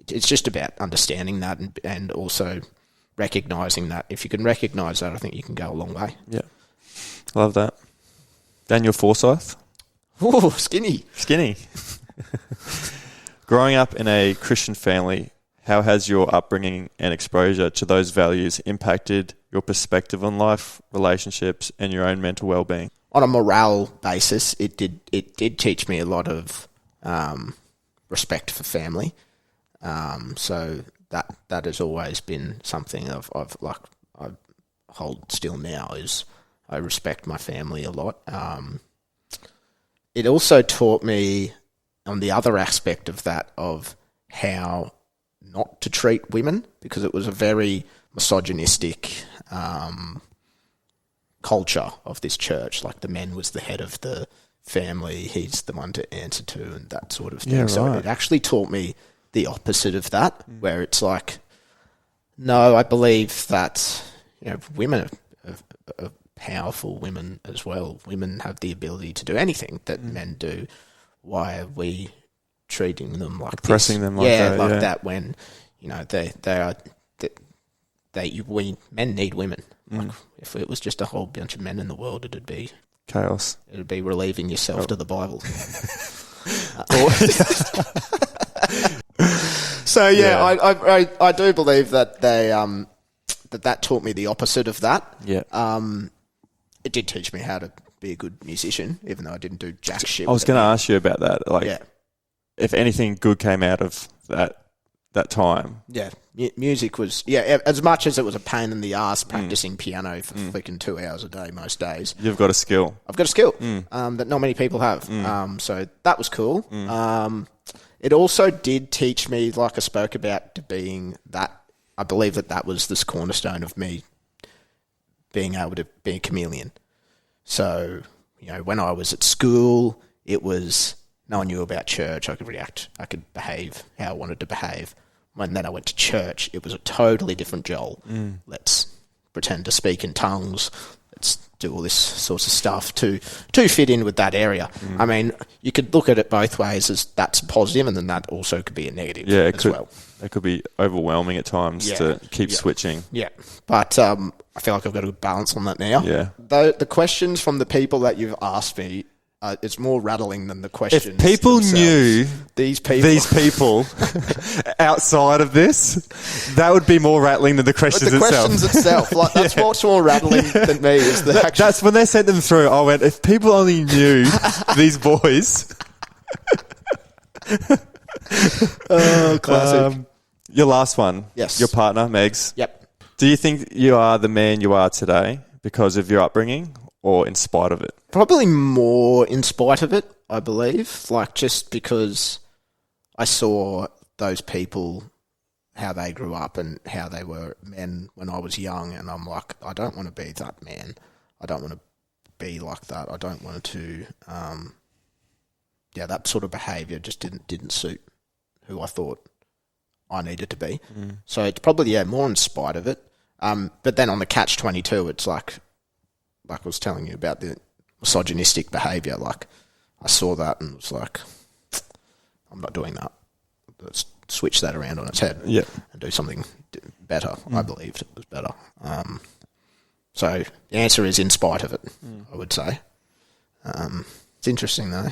[SPEAKER 3] it's just about understanding that and also recognising that. If you can recognise that, I think you can go a long way.
[SPEAKER 2] Yeah. Love that. Daniel Forsyth.
[SPEAKER 3] Oh, skinny.
[SPEAKER 2] Growing up in a Christian family, how has your upbringing and exposure to those values impacted your perspective on life, relationships, and your own mental well-being?
[SPEAKER 3] On a morale basis, it did teach me a lot of respect for family. So that has always been something I hold still now, is I respect my family a lot. It also taught me on the other aspect of that, of how not to treat women, because it was a very misogynistic culture of this church. Like the man was the head of the family, he's the one to answer to, and that sort of thing.
[SPEAKER 2] Yeah,
[SPEAKER 3] so
[SPEAKER 2] right.
[SPEAKER 3] it actually taught me the opposite of that, where it's like, no, I believe that women are powerful, women as well. Women have the ability to do anything that men do. Why are we treating them like
[SPEAKER 2] Oppressing
[SPEAKER 3] this?
[SPEAKER 2] them like that?
[SPEAKER 3] Like that, when men need women. Like if it was just a whole bunch of men in the world, it'd be
[SPEAKER 2] Chaos.
[SPEAKER 3] It'd be relieving yourself to the Bible. So I do believe that they that taught me the opposite of that.
[SPEAKER 2] Yeah.
[SPEAKER 3] It did teach me how to be a good musician, even though I didn't do jack shit.
[SPEAKER 2] I was going to ask you about that. Like, if anything good came out of that time.
[SPEAKER 3] Yeah. Music was, as much as it was a pain in the ass practicing piano for freaking 2 hours a day most days.
[SPEAKER 2] You've got a skill.
[SPEAKER 3] I've got a skill that not many people have. So that was cool. It also did teach me, like I spoke about, to being that. I believe that was this cornerstone of me being able to be a chameleon. So, when I was at school, it was no one knew about church. I could react. I could behave how I wanted to behave. When then I went to church, it was a totally different Joel. Let's pretend to speak in tongues. Let's do all this sorts of stuff to fit in with that area. I mean, you could look at it both ways, as that's positive, and then that also could be a negative as well.
[SPEAKER 2] It could be overwhelming at times to keep switching. Yeah.
[SPEAKER 3] But I feel like I've got a good balance on that now.
[SPEAKER 2] Yeah.
[SPEAKER 3] The questions from the people that you've asked me, it's more rattling than the questions.
[SPEAKER 2] If people knew
[SPEAKER 3] these people
[SPEAKER 2] outside of this, that would be more rattling than the questions itself.
[SPEAKER 3] The questions itself. Like, that's what's more rattling than me. Is the actual...
[SPEAKER 2] That's when they sent them through. I went, if people only knew these boys.
[SPEAKER 3] Oh, classic.
[SPEAKER 2] Your last one.
[SPEAKER 3] Yes.
[SPEAKER 2] Your partner, Megs.
[SPEAKER 3] Yep.
[SPEAKER 2] Do you think you are the man you are today because of your upbringing, or in spite of it?
[SPEAKER 3] Probably more in spite of it, I believe. Like, just because I saw those people, how they grew up and how they were men when I was young, and I'm like, I don't want to be that man. I don't want to be like that. I don't want to, that sort of behaviour just didn't suit who I thought I needed to be. So it's probably, more in spite of it. But then on the catch-22, it's like I was telling you about the misogynistic behaviour. Like, I saw that and was like, I'm not doing that. Let's switch that around on its head
[SPEAKER 2] Yeah.
[SPEAKER 3] and do something better. I believed it was better. So the answer is in spite of it, I would say. It's interesting, though.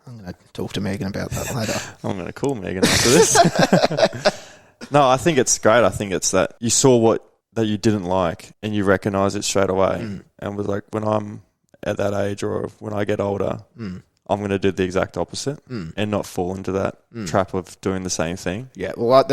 [SPEAKER 3] I'm going to talk to Megan about that later.
[SPEAKER 2] I'm going to call Megan after this. No, I think it's great. I think it's that you saw what that you didn't like and you recognise it straight away and was like, when I'm at that age or when I get older, I'm going to do the exact opposite and not fall into that trap of doing the same thing.
[SPEAKER 3] Yeah, well,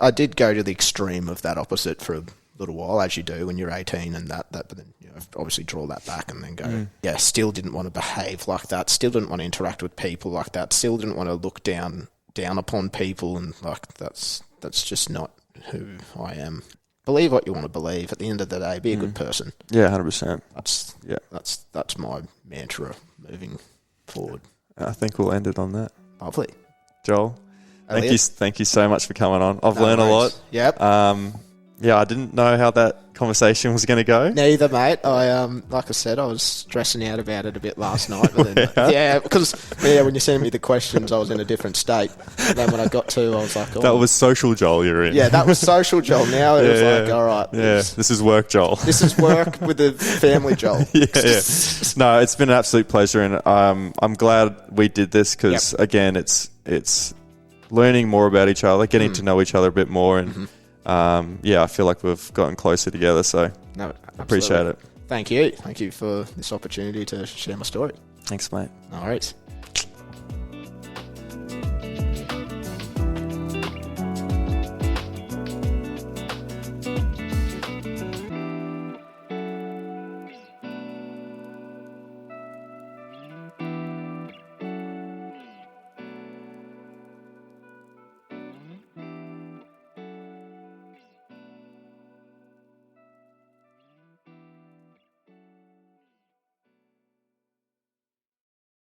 [SPEAKER 3] I did go to the extreme of that opposite for a little while, as you do when you're 18 and that but then, you know, obviously draw that back and then go, still didn't want to behave like that, still didn't want to interact with people like that, still didn't want to look down upon people, and like that's just not who I am. Believe what you want to believe. At the end of the day, be a good person.
[SPEAKER 2] Yeah, 100%.
[SPEAKER 3] That's my mantra moving forward.
[SPEAKER 2] I think we'll end it on that.
[SPEAKER 3] Lovely.
[SPEAKER 2] Joel,
[SPEAKER 3] Elliott.
[SPEAKER 2] thank you so much for coming on. I've learned a lot.
[SPEAKER 3] Yep.
[SPEAKER 2] I didn't know how that conversation was going to go.
[SPEAKER 3] Neither, mate. I like I said, I was stressing out about it a bit last night. But then, because when you sent me the questions, I was in a different state. And then when I got to, I was like, oh.
[SPEAKER 2] That was social Joel you're in.
[SPEAKER 3] Yeah, that was social Joel. Now it was like, all right.
[SPEAKER 2] This is work Joel.
[SPEAKER 3] This is work with the family Joel.
[SPEAKER 2] No, it's been an absolute pleasure, and I'm glad we did this because, again, it's learning more about each other, getting to know each other a bit more, and I feel like we've gotten closer together, so appreciate it.
[SPEAKER 3] Thank you for this opportunity to share my story.
[SPEAKER 2] Thanks, mate.
[SPEAKER 3] No worries.